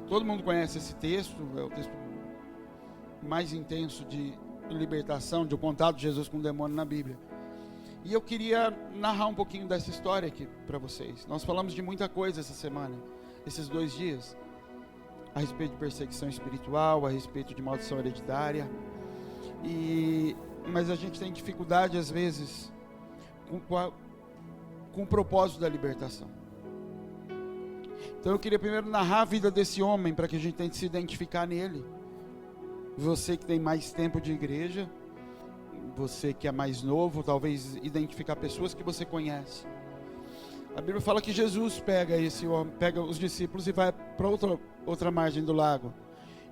Todo mundo conhece esse texto, é o texto mais intenso de libertação, de um contato de Jesus com o demônio na Bíblia. E eu queria narrar um pouquinho dessa história aqui para vocês. Nós falamos de muita coisa essa semana, esses 2 dias, a respeito de perseguição espiritual, a respeito de maldição hereditária. Mas a gente tem dificuldade às vezes com o propósito da libertação. Então eu queria primeiro narrar a vida desse homem, para que a gente tente se identificar nele. Você que tem mais tempo de igreja, você que é mais novo, talvez identificar pessoas que você conhece. A Bíblia fala que Jesus pega esse homem, pega os discípulos e vai para outra margem do lago.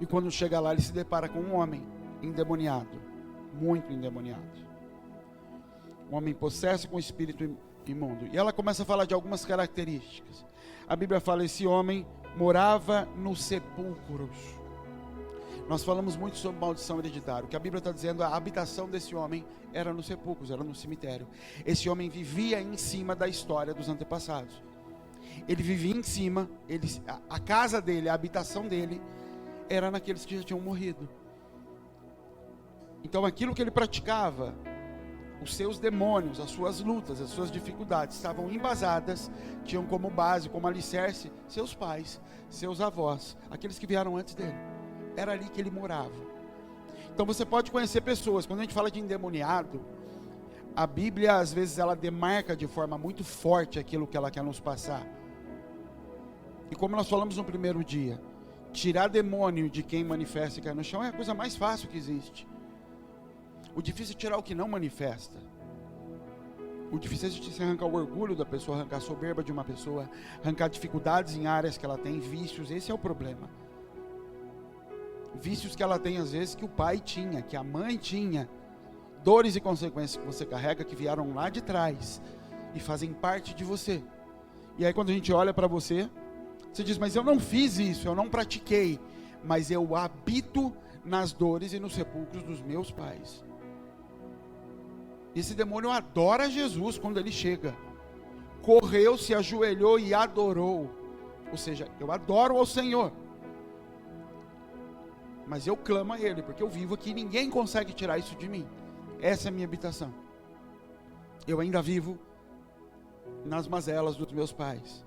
E quando chega lá, ele se depara com um homem endemoniado, muito endemoniado. Um homem possesso com espírito imundo. E ela começa a falar de algumas características. A Bíblia fala que esse homem morava nos sepulcros. Nós falamos muito sobre maldição hereditária. O que a Bíblia está dizendo, a habitação desse homem era nos sepulcros, era no cemitério. Esse homem vivia em cima da história dos antepassados. Ele vivia em cima, a casa dele, a habitação dele, era naqueles que já tinham morrido. Então aquilo que ele praticava, os seus demônios, as suas lutas, as suas dificuldades, estavam embasadas, tinham como base, como alicerce, seus pais, seus avós, aqueles que vieram antes dele. Era ali que ele morava. Então você pode conhecer pessoas. Quando a gente fala de endemoniado, a Bíblia às vezes ela demarca de forma muito forte aquilo que ela quer nos passar. E como nós falamos no primeiro dia, tirar demônio de quem manifesta e cai no chão é a coisa mais fácil que existe. O difícil é tirar o que não manifesta. O difícil é você arrancar o orgulho da pessoa, arrancar a soberba de uma pessoa, arrancar dificuldades em áreas que ela tem, vícios. Esse é o problema. Vícios que ela tem às vezes que o pai tinha, que a mãe tinha, dores e consequências que você carrega que vieram lá de trás e fazem parte de você. E aí quando a gente olha para você, você diz, mas eu não fiz isso, eu não pratiquei, mas eu habito nas dores e nos sepulcros dos meus pais. Esse demônio adora Jesus quando ele chega, correu, se ajoelhou e adorou, ou seja, eu adoro ao Senhor, mas eu clamo a Ele, porque eu vivo aqui, ninguém consegue tirar isso de mim. Essa é a minha habitação. Eu ainda vivo nas mazelas dos meus pais.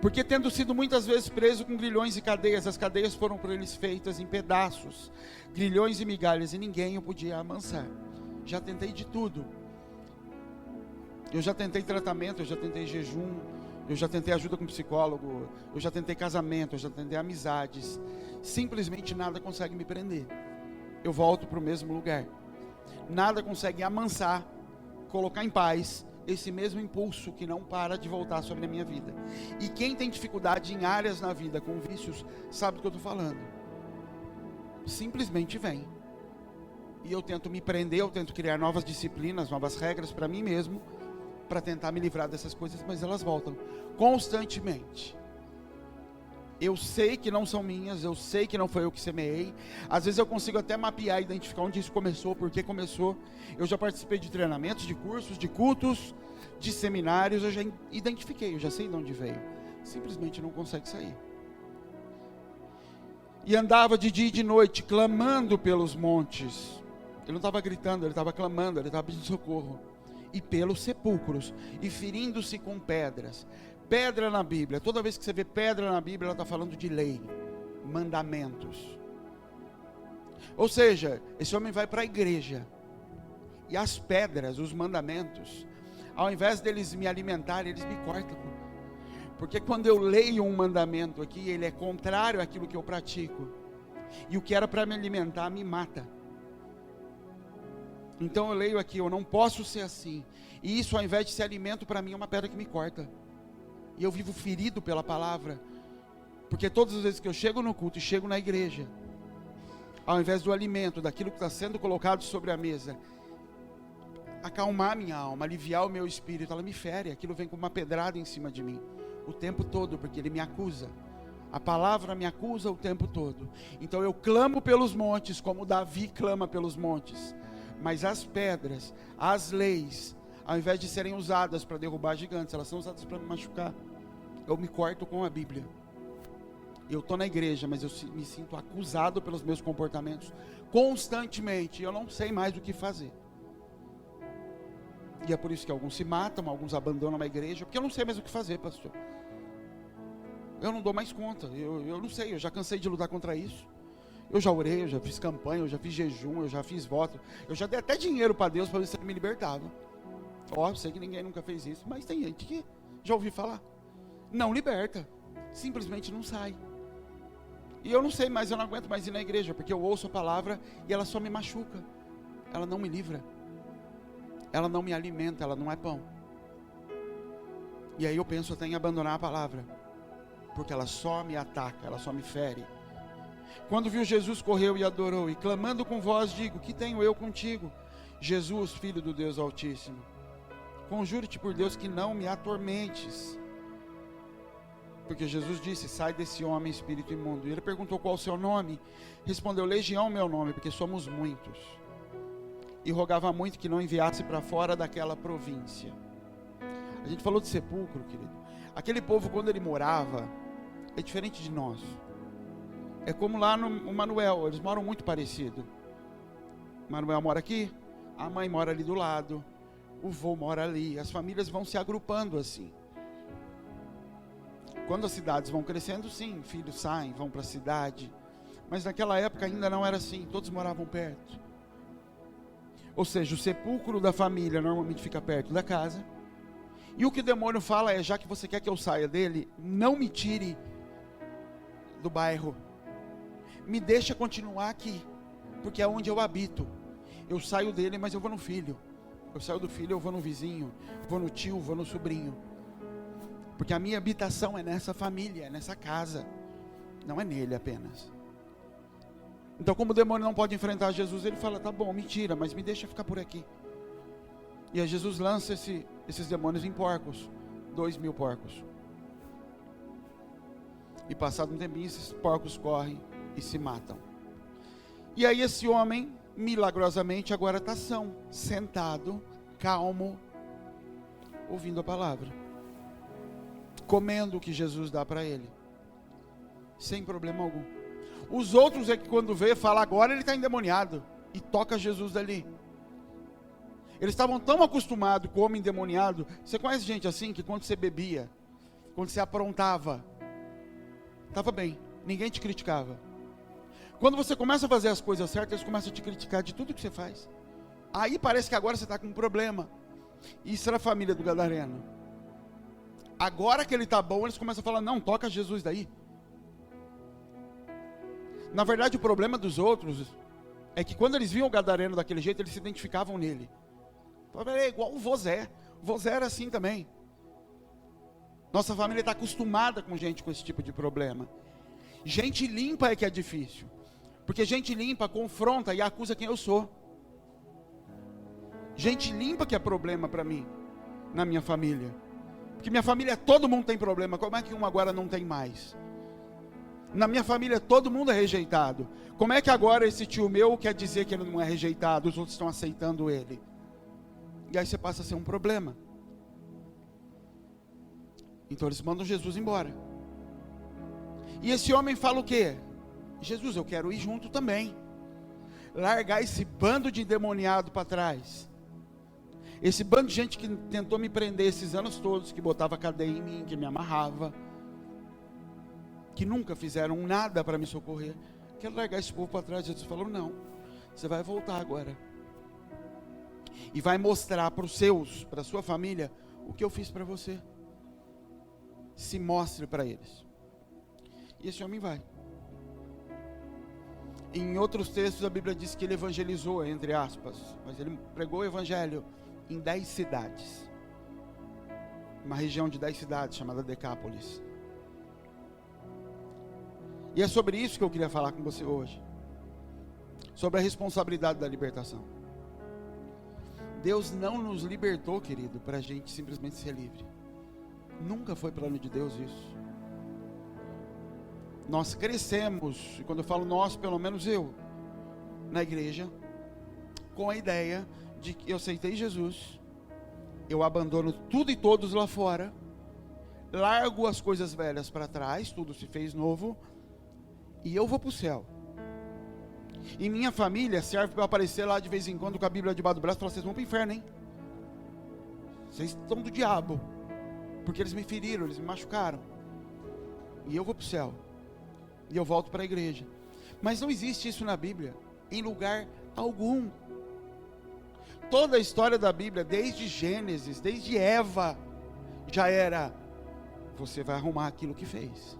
Porque tendo sido muitas vezes preso com grilhões e cadeias, as cadeias foram por eles feitas em pedaços, grilhões e migalhas, e ninguém o podia amansar. Já tentei de tudo. Eu já tentei tratamento, eu já tentei jejum, eu já tentei ajuda com psicólogo, eu já tentei casamento, eu já tentei amizades. Simplesmente nada consegue me prender. Eu volto para o mesmo lugar. Nada consegue amansar, colocar em paz esse mesmo impulso que não para de voltar sobre a minha vida. E quem tem dificuldade em áreas na vida com vícios, sabe do que eu estou falando. Simplesmente vem. E eu tento me prender, eu tento criar novas disciplinas, novas regras para mim mesmo, para tentar me livrar dessas coisas, mas elas voltam constantemente. Eu sei que não são minhas, eu sei que não foi eu que semeei. Às vezes eu consigo até mapear, identificar onde isso começou, por que começou. Eu já participei de treinamentos, de cursos, de cultos, de seminários, eu já identifiquei, eu já sei de onde veio. Simplesmente não consegue sair. E andava de dia e de noite, clamando pelos montes. Ele não estava gritando, ele estava clamando, ele estava pedindo socorro. E pelos sepulcros, e ferindo-se com pedras. Pedra na Bíblia, toda vez que você vê pedra na Bíblia, ela está falando de lei, mandamentos. Ou seja, esse homem vai para a igreja, e as pedras, os mandamentos, ao invés deles me alimentarem, eles me cortam. Porque quando eu leio um mandamento aqui, ele é contrário àquilo que eu pratico, e o que era para me alimentar, me mata. Então eu leio aqui, eu não posso ser assim, e isso ao invés de ser alimento para mim, é uma pedra que me corta. E eu vivo ferido pela palavra, porque todas as vezes que eu chego no culto e chego na igreja, ao invés do alimento, daquilo que está sendo colocado sobre a mesa, acalmar minha alma, aliviar o meu espírito, ela me fere, aquilo vem com uma pedrada em cima de mim, o tempo todo, porque ele me acusa, a palavra me acusa o tempo todo. Então eu clamo pelos montes, como Davi clama pelos montes, mas as pedras, as leis, ao invés de serem usadas para derrubar gigantes, elas são usadas para me machucar. Eu me corto com a Bíblia. Eu estou na igreja, mas eu me sinto acusado pelos meus comportamentos constantemente. Eu não sei mais o que fazer. E é por isso que alguns se matam, alguns abandonam a igreja, porque eu não sei mais o que fazer, pastor. Eu não dou mais conta, eu não sei, eu já cansei de lutar contra isso. Eu já orei, eu já fiz campanha, eu já fiz jejum, eu já fiz voto, eu já dei até dinheiro para Deus para ver se Ele me libertava. Ó, sei que ninguém nunca fez isso, mas tem gente que já ouvi falar. Não liberta, simplesmente não sai. E eu não sei mais, eu não aguento mais ir na igreja, porque eu ouço a palavra e ela só me machuca. Ela não me livra. Ela não me alimenta, ela não é pão. E aí eu penso até em abandonar a palavra, porque ela só me ataca, ela só me fere. Quando viu Jesus, correu e adorou, e clamando com voz, digo: que tenho eu contigo, Jesus, Filho do Deus Altíssimo? Conjuro-te por Deus que não me atormentes. Porque Jesus disse: sai desse homem, espírito imundo. E ele perguntou: qual o seu nome? Respondeu: Legião, meu nome, porque somos muitos. E rogava muito que não enviasse para fora daquela província. A gente falou de sepulcro, querido. Aquele povo, quando ele morava, é diferente de nós. É como lá no Manuel, eles moram muito parecido. Manuel mora aqui, a mãe mora ali do lado, o vô mora ali. As famílias vão se agrupando assim. Quando as cidades vão crescendo, sim, filhos saem, vão para a cidade. Mas naquela época ainda não era assim, todos moravam perto. Ou seja, o sepulcro da família normalmente fica perto da casa. E o que o demônio fala é: já que você quer que eu saia dele, não me tire do bairro. Me deixa continuar aqui, porque é onde eu habito. Eu saio dele, mas eu vou no filho. Eu saio do filho, eu vou no vizinho, vou no tio, vou no sobrinho. Porque a minha habitação é nessa família, é nessa casa. Não é nele apenas. Então, como o demônio não pode enfrentar Jesus, ele fala: tá bom, me tira, mas me deixa ficar por aqui. E aí Jesus lança esses demônios em porcos, 2.000 porcos. E passado um tempinho, esses porcos correm e se matam. E aí esse homem, milagrosamente, agora está são, sentado, calmo, ouvindo a palavra, comendo o que Jesus dá para ele, sem problema algum. Os outros é que quando vê, fala: agora ele está endemoniado, e toca Jesus dali. Eles estavam tão acostumados com o homem endemoniado. Você conhece gente assim, que quando você bebia, quando você aprontava, estava bem, ninguém te criticava. Quando você começa a fazer as coisas certas, eles começam a te criticar de tudo que você faz. Aí parece que agora você está com um problema. Isso era a família do gadareno. Agora que ele está bom, eles começam a falar: não, toca Jesus daí. Na verdade, o problema dos outros é que quando eles viam o gadareno daquele jeito, eles se identificavam nele. É igual o Vozé. O Vozé era assim também. Nossa família está acostumada com gente com esse tipo de problema. Gente limpa é que é difícil. Porque gente limpa confronta e acusa quem eu sou. Gente limpa que é problema para mim, na minha família. Porque minha família, todo mundo tem problema. Como é que um agora não tem mais? Na minha família, todo mundo é rejeitado. Como é que agora esse tio meu quer dizer que ele não é rejeitado, os outros estão aceitando ele? E aí você passa a ser um problema. Então eles mandam Jesus embora. E esse homem fala o quê? Jesus, eu quero ir junto também. Largar esse bando de endemoniado para trás. Esse bando de gente que tentou me prender esses anos todos, que botava cadeia em mim, que me amarrava, que nunca fizeram nada para me socorrer. Quero largar esse povo para trás. Jesus falou: não, você vai voltar agora. E vai mostrar para os seus, para a sua família, o que eu fiz para você. Se mostre para eles. E esse homem vai. Em outros textos a Bíblia diz que ele evangelizou, entre aspas, mas ele pregou o evangelho em 10 cidades. Uma região de 10 cidades chamada Decápolis. E é sobre isso que eu queria falar com você hoje. Sobre a responsabilidade da libertação. Deus não nos libertou, querido, para a gente simplesmente ser livre. Nunca foi plano de Deus isso. Nós crescemos, e quando eu falo nós, pelo menos eu, na igreja, com a ideia de que eu aceitei Jesus, eu abandono tudo e todos lá fora, largo as coisas velhas para trás, tudo se fez novo, e eu vou para o céu. E minha família serve para aparecer lá de vez em quando com a Bíblia debaixo do braço e falar: vocês vão para o inferno, hein? Vocês estão do diabo, porque eles me feriram, eles me machucaram. E eu vou para o céu, e eu volto para a igreja. Mas não existe isso na Bíblia, em lugar algum. Toda a história da Bíblia, desde Gênesis, desde Eva, já era: você vai arrumar aquilo que fez.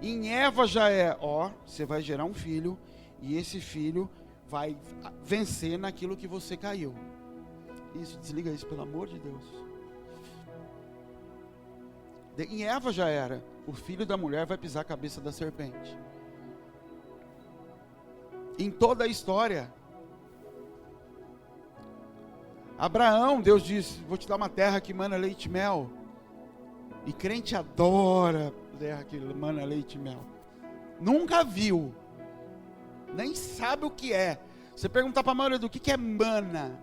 Em Eva já é: você vai gerar um filho, e esse filho vai vencer naquilo que você caiu. Isso, desliga isso, pelo amor de Deus. Em Eva já era: o filho da mulher vai pisar a cabeça da serpente. Em toda a história, Abraão, Deus disse: vou te dar uma terra que mana leite e mel. E crente adora terra que mana leite e mel. Nunca viu, nem sabe o que é. Você perguntar para a maioria do que é mana,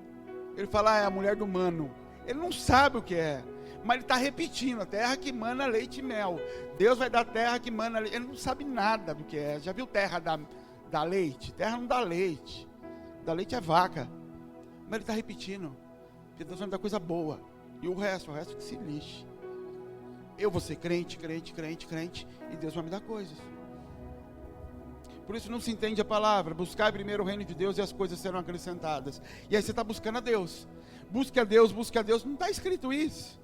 ele fala: é a mulher do mano. Ele não sabe o que é, mas ele está repetindo: a terra que mana leite e mel. Deus vai dar terra que mana leite. Ele não sabe nada do que é. Já viu terra dá leite? Terra não dá leite. Dá leite é vaca. Mas ele está repetindo, porque Deus vai me dar coisa boa. E o resto que se lixe. Eu vou ser crente, e Deus vai me dar coisas. Por isso não se entende a palavra: buscar primeiro o reino de Deus e as coisas serão acrescentadas. E aí você está buscando a Deus. Busque a Deus. Não está escrito isso.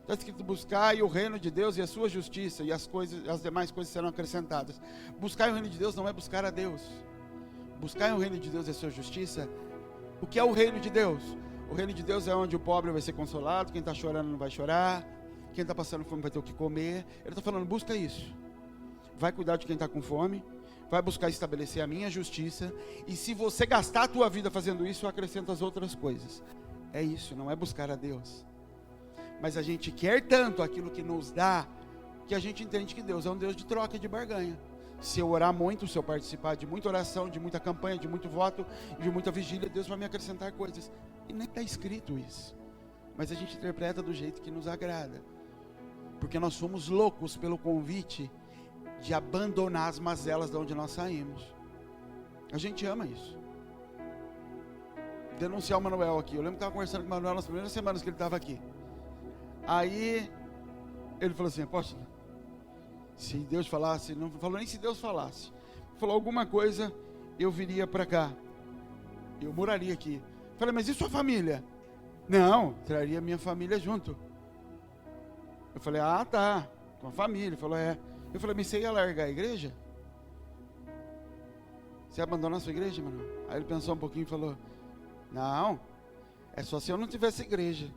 Está escrito: buscar o reino de Deus e a sua justiça, e as demais coisas serão acrescentadas. Buscar o reino de Deus não é buscar a Deus. Buscar o reino de Deus e a sua justiça. O que é o reino de Deus? O reino de Deus é onde o pobre vai ser consolado, quem está chorando não vai chorar, quem está passando fome vai ter o que comer. Ele está falando: busca isso. Vai cuidar de quem está com fome, vai buscar estabelecer a minha justiça, e se você gastar a tua vida fazendo isso, acrescenta as outras coisas. É isso, não é buscar a Deus. Mas a gente quer tanto aquilo que nos dá, que a gente entende que Deus é um Deus de troca e de barganha. Se eu orar muito, se eu participar de muita oração, de muita campanha, de muito voto, de muita vigília, Deus vai me acrescentar coisas. E nem está escrito isso, mas a gente interpreta do jeito que nos agrada, porque nós somos loucos pelo convite de abandonar as mazelas de onde nós saímos. A gente ama isso. Denunciar o Manuel aqui. Eu lembro que estava conversando com o Manuel nas primeiras semanas que ele estava aqui. Aí ele falou assim: apóstolo, se Deus falasse, não falou nem se Deus falasse, falou alguma coisa, eu viria para cá, eu moraria aqui. Falei: mas e sua família? Não, traria minha família junto. Eu falei: ah, tá, com a família. Ele falou: é. Eu falei: mas você ia largar a igreja? Você ia abandonar a sua igreja, mano? Aí ele pensou um pouquinho e falou: não, é só se eu não tivesse igreja.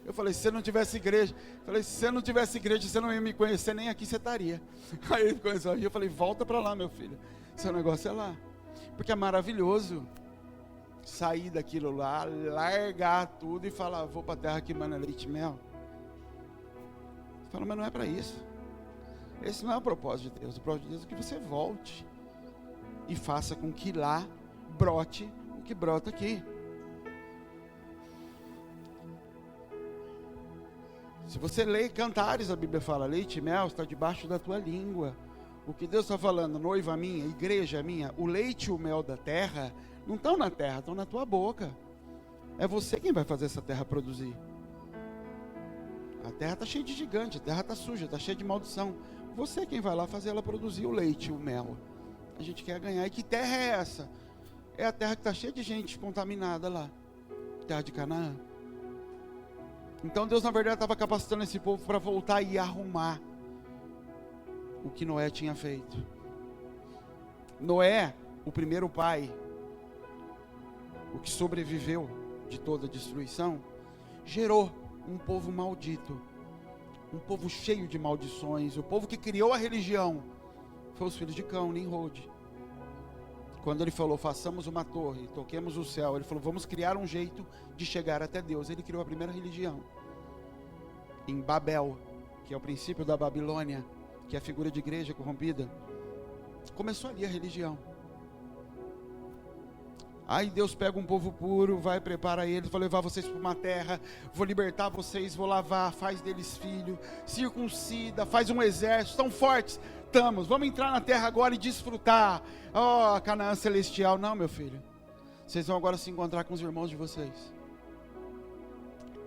Eu falei: se você não tivesse igreja, você não ia me conhecer, nem aqui você estaria. Aí ele começou a rir. Eu falei: volta para lá, meu filho, seu negócio é lá. Porque é maravilhoso sair daquilo lá, largar tudo e falar: vou para a terra que mana leite e mel. Fala: mas não é para isso. Esse não é o propósito de Deus. O propósito de Deus é que você volte e faça com que lá brote o que brota aqui. Se você lê Cantares, a Bíblia fala: leite e mel está debaixo da tua língua. O que Deus está falando: noiva minha, igreja minha, o leite e o mel da terra não estão na terra, estão na tua boca. É você quem vai fazer essa terra produzir. A terra está cheia de gigante, a terra está suja, está cheia de maldição. Você quem vai lá fazer ela produzir o leite e o mel. A gente quer ganhar. E que terra é essa? É a terra que está cheia de gente contaminada lá. Terra de Canaã. Então Deus, na verdade, estava capacitando esse povo para voltar e arrumar o que Noé tinha feito. Noé, o primeiro pai, o que sobreviveu de toda a destruição, gerou um povo maldito, um povo cheio de maldições. O povo que criou a religião foi os filhos de Cão, Nimrod. Quando ele falou: façamos uma torre, toquemos o céu, ele falou: vamos criar um jeito de chegar até Deus. Ele criou a primeira religião em Babel, que é o princípio da Babilônia, que é a figura de igreja corrompida. Começou ali a religião. Aí Deus pega um povo puro, vai preparar eles, vou levar vocês para uma terra, vou libertar vocês, vou lavar, faz deles filho, circuncida, faz um exército, tão fortes, estamos, vamos entrar na terra agora e desfrutar, ó, Canaã celestial. Não, meu filho, vocês vão agora se encontrar com os irmãos de vocês,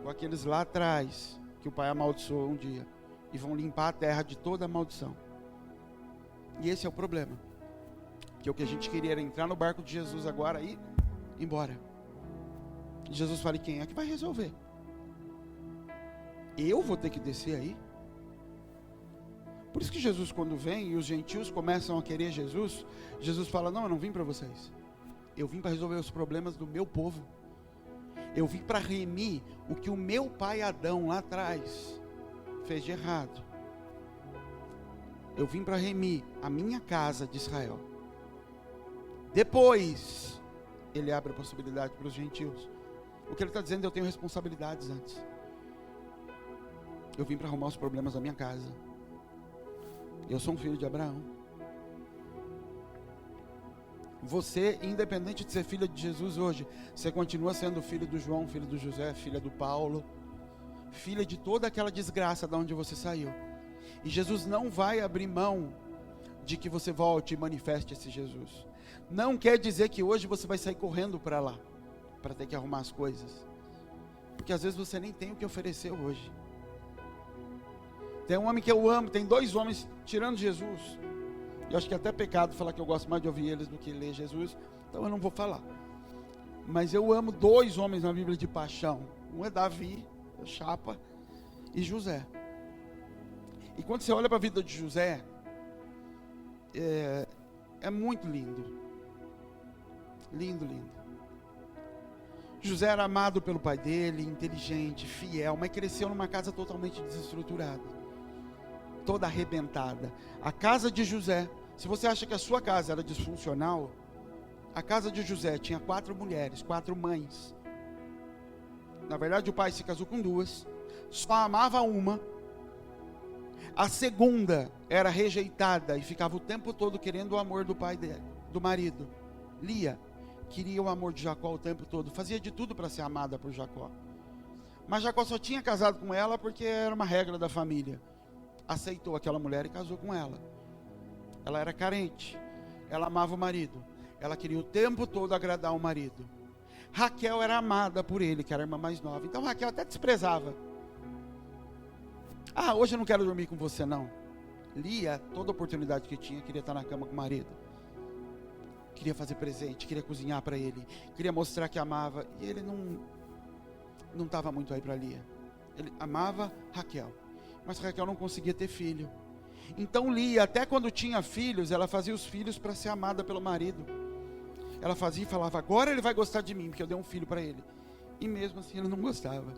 com aqueles lá atrás, que o pai amaldiçoou um dia, e vão limpar a terra de toda a maldição. E esse é o problema, que o que a gente queria era entrar no barco de Jesus agora e ir embora. E Jesus fala: quem é que vai resolver? Eu vou ter que descer aí? Por isso que Jesus, quando vem e os gentios começam a querer Jesus, Jesus fala: não, eu não vim para vocês, eu vim para resolver os problemas do meu povo, eu vim para remir o que o meu pai Adão lá atrás fez de errado. Eu vim para remir a minha casa de Israel. Depois ele abre a possibilidade para os gentios. O que ele está dizendo: eu tenho responsabilidades antes. Eu vim para arrumar os problemas da minha casa. Eu sou um filho de Abraão. Você, independente de ser filho de Jesus hoje, você continua sendo filho do João, filho do José, filha do Paulo, filha de toda aquela desgraça de onde você saiu. E Jesus não vai abrir mão de que você volte e manifeste esse Jesus. Não quer dizer que hoje você vai sair correndo para lá, para ter que arrumar as coisas, porque às vezes você nem tem o que oferecer hoje. Tem um homem que eu amo, tem dois homens, tirando Jesus, eu acho que é até pecado falar que eu gosto mais de ouvir eles do que ler Jesus, então eu não vou falar. Mas eu amo dois homens na Bíblia de paixão. Um é Davi, chapa, e José. E quando você olha para a vida de José, é muito lindo. Lindo, lindo. José era amado pelo pai dele, inteligente, fiel, mas cresceu numa casa totalmente desestruturada, toda arrebentada. A casa de José, se você acha que a sua casa era disfuncional, a casa de José tinha 4 mulheres, 4 mães. Na verdade, o pai se casou com 2, só amava uma. A segunda era rejeitada e ficava o tempo todo querendo o amor do pai dele, do marido. Lia queria o amor de Jacó o tempo todo, fazia de tudo para ser amada por Jacó. Mas Jacó só tinha casado com ela porque era uma regra da família. Aceitou aquela mulher e casou com ela. Ela era carente, ela amava o marido, ela queria o tempo todo agradar o marido. Raquel era amada por ele, que era a irmã mais nova. Então Raquel até desprezava. Ah, hoje eu não quero dormir com você não. Lia, toda oportunidade que tinha, queria estar na cama com o marido. Queria fazer presente, queria cozinhar para ele, queria mostrar que amava. E ele não estava muito aí para Lia. Ele amava Raquel, mas Raquel não conseguia ter filho. Então Lia, até quando tinha filhos, ela fazia os filhos para ser amada pelo marido. Ela fazia e falava: agora ele vai gostar de mim, porque eu dei um filho para ele. E mesmo assim ele não gostava,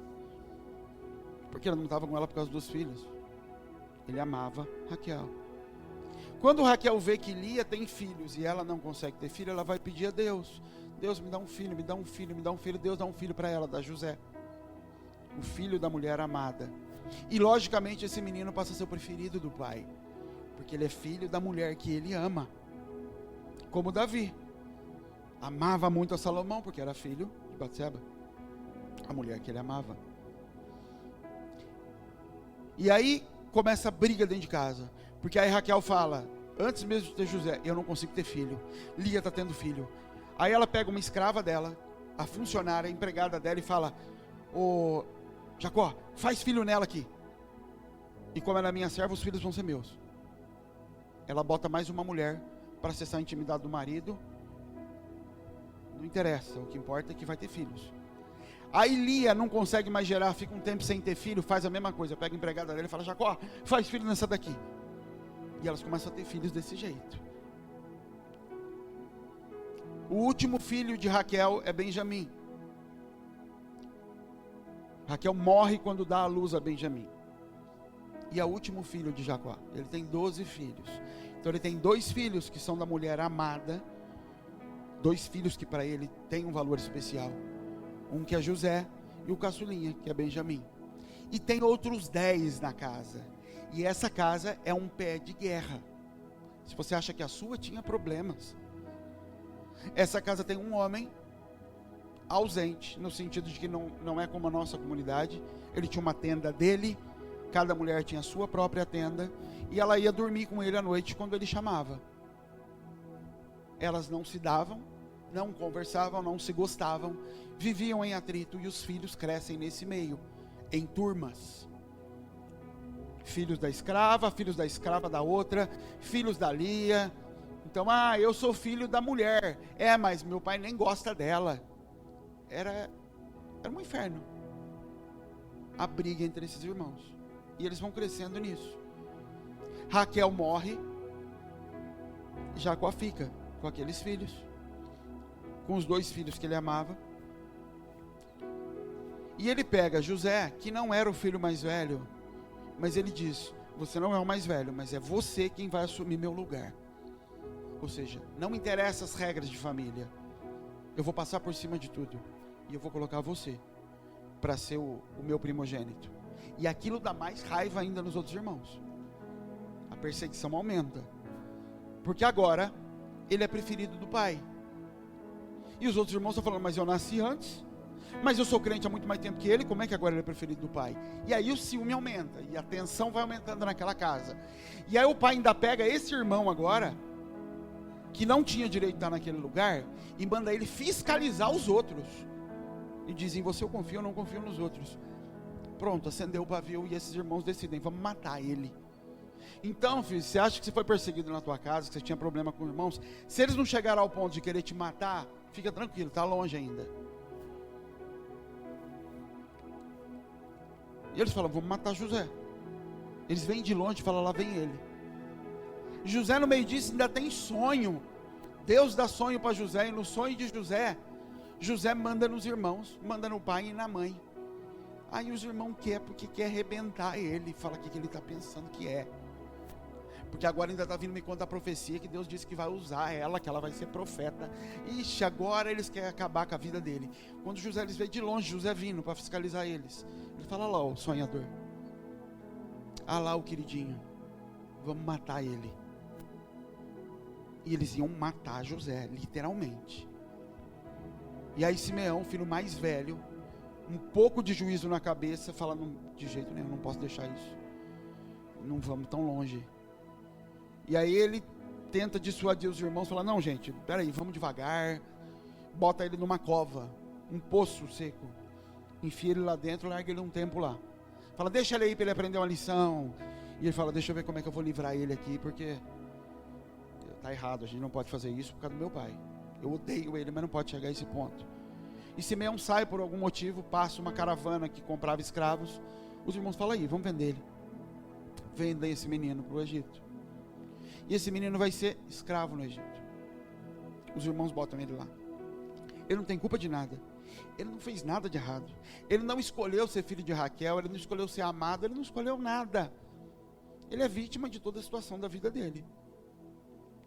porque ela não estava com ela por causa dos filhos. Ele amava Raquel. Quando Raquel vê que Lia tem filhos e ela não consegue ter filho, ela vai pedir a Deus: Deus, me dá um filho, me dá um filho, me dá um filho. Deus dá um filho para ela, dá José, o filho da mulher amada. E logicamente esse menino passa a ser o preferido do pai, porque ele é filho da mulher que ele ama. Como Davi amava muito a Salomão, porque era filho de Batseba, a mulher que ele amava. E aí começa a briga dentro de casa, porque aí Raquel fala: antes mesmo de ter José, eu não consigo ter filho, Lia está tendo filho. Aí ela pega uma escrava dela, a funcionária, a empregada dela, e fala: ô Jacó, faz filho nela aqui, e como ela é minha serva, os filhos vão ser meus. Ela bota mais uma mulher para acessar a intimidade do marido. Não interessa, o que importa é que vai ter filhos. Aí Lia não consegue mais gerar, fica um tempo sem ter filho, faz a mesma coisa, pega a empregada dele e fala: Jacó, faz filho nessa daqui. E elas começam a ter filhos desse jeito. O último filho de Raquel é Benjamim. Raquel morre quando dá à luz a Benjamim. E é o último filho de Jacó. Ele tem 12 filhos. Então ele tem 2 filhos que são da mulher amada, 2 filhos que para ele tem um valor especial. Um que é José e o caçulinha, que é Benjamim. E tem outros 10 na casa. E essa casa é um pé de guerra. Se você acha que a sua tinha problemas, essa casa tem um homem ausente, no sentido de que não é como a nossa comunidade. Ele tinha uma tenda dele, cada mulher tinha a sua própria tenda, e ela ia dormir com ele à noite quando ele chamava. Elas não se davam, não conversavam, não se gostavam, viviam em atrito, e os filhos crescem nesse meio, em turmas. Filhos da escrava da outra, filhos da Lia. Então, eu sou filho da mulher. Mas meu pai nem gosta dela. Era um inferno a briga entre esses irmãos. E eles vão crescendo nisso. Raquel morre, Jacó fica com aqueles filhos, com os 2 filhos que ele amava. E ele pega José, que não era o filho mais velho, mas ele diz: você não é o mais velho, mas é você quem vai assumir meu lugar. Ou seja, não interessa as regras de família, eu vou passar por cima de tudo, e eu vou colocar você para ser o meu primogênito. E aquilo dá mais raiva ainda nos outros irmãos. A perseguição aumenta, porque agora ele é preferido do pai. E os outros irmãos estão falando: mas eu nasci antes, mas eu sou crente há muito mais tempo que ele, como é que agora ele é preferido do pai? E aí o ciúme aumenta, e a tensão vai aumentando naquela casa. E aí o pai ainda pega esse irmão agora, que não tinha direito de estar naquele lugar, e manda ele fiscalizar os outros. E dizem: você eu confio ou não confio nos outros? Pronto, acendeu o pavio, e esses irmãos decidem: vamos matar ele. Então, filho, você acha que você foi perseguido na tua casa, que você tinha problema com irmãos? Se eles não chegaram ao ponto de querer te matar, fica tranquilo, está longe ainda. E eles falam: vamos matar José. Eles vêm de longe e falam: lá vem ele. José, no meio disso, ainda tem sonho. Deus dá sonho para José, e no sonho de José, José manda nos irmãos, manda no pai e na mãe. Aí os irmãos querem, porque quer arrebentar ele. Fala o que ele está pensando que é. Porque agora ainda está vindo me contar a profecia que Deus disse que vai usar ela, que ela vai ser profeta. Ixi, agora eles querem acabar com a vida dele. Quando José eles veem de longe, José vindo para fiscalizar eles. Ele fala: lá o sonhador. Lá o queridinho. Vamos matar ele. E eles iam matar José, literalmente. E aí Simeão, filho mais velho, um pouco de juízo na cabeça, fala: não, de jeito nenhum, não posso deixar isso. Não vamos tão longe. E aí ele tenta dissuadir os irmãos, fala: não, gente, peraí, vamos devagar. Bota ele numa cova, um poço seco, enfia ele lá dentro, larga ele um tempo lá. Fala: deixa ele aí para ele aprender uma lição. E ele fala: deixa eu ver como é que eu vou livrar ele aqui, porque está errado, a gente não pode fazer isso por causa do meu pai. Eu odeio ele, mas não pode chegar a esse ponto. E Simeão sai por algum motivo, passa uma caravana que comprava escravos. Os irmãos falam: aí, vamos vender ele. Vendem esse menino para o Egito. E esse menino vai ser escravo no Egito. Os irmãos botam ele lá. Ele não tem culpa de nada. Ele não fez nada de errado. Ele não escolheu ser filho de Raquel. Ele não escolheu ser amado. Ele não escolheu nada. Ele é vítima de toda a situação da vida dele.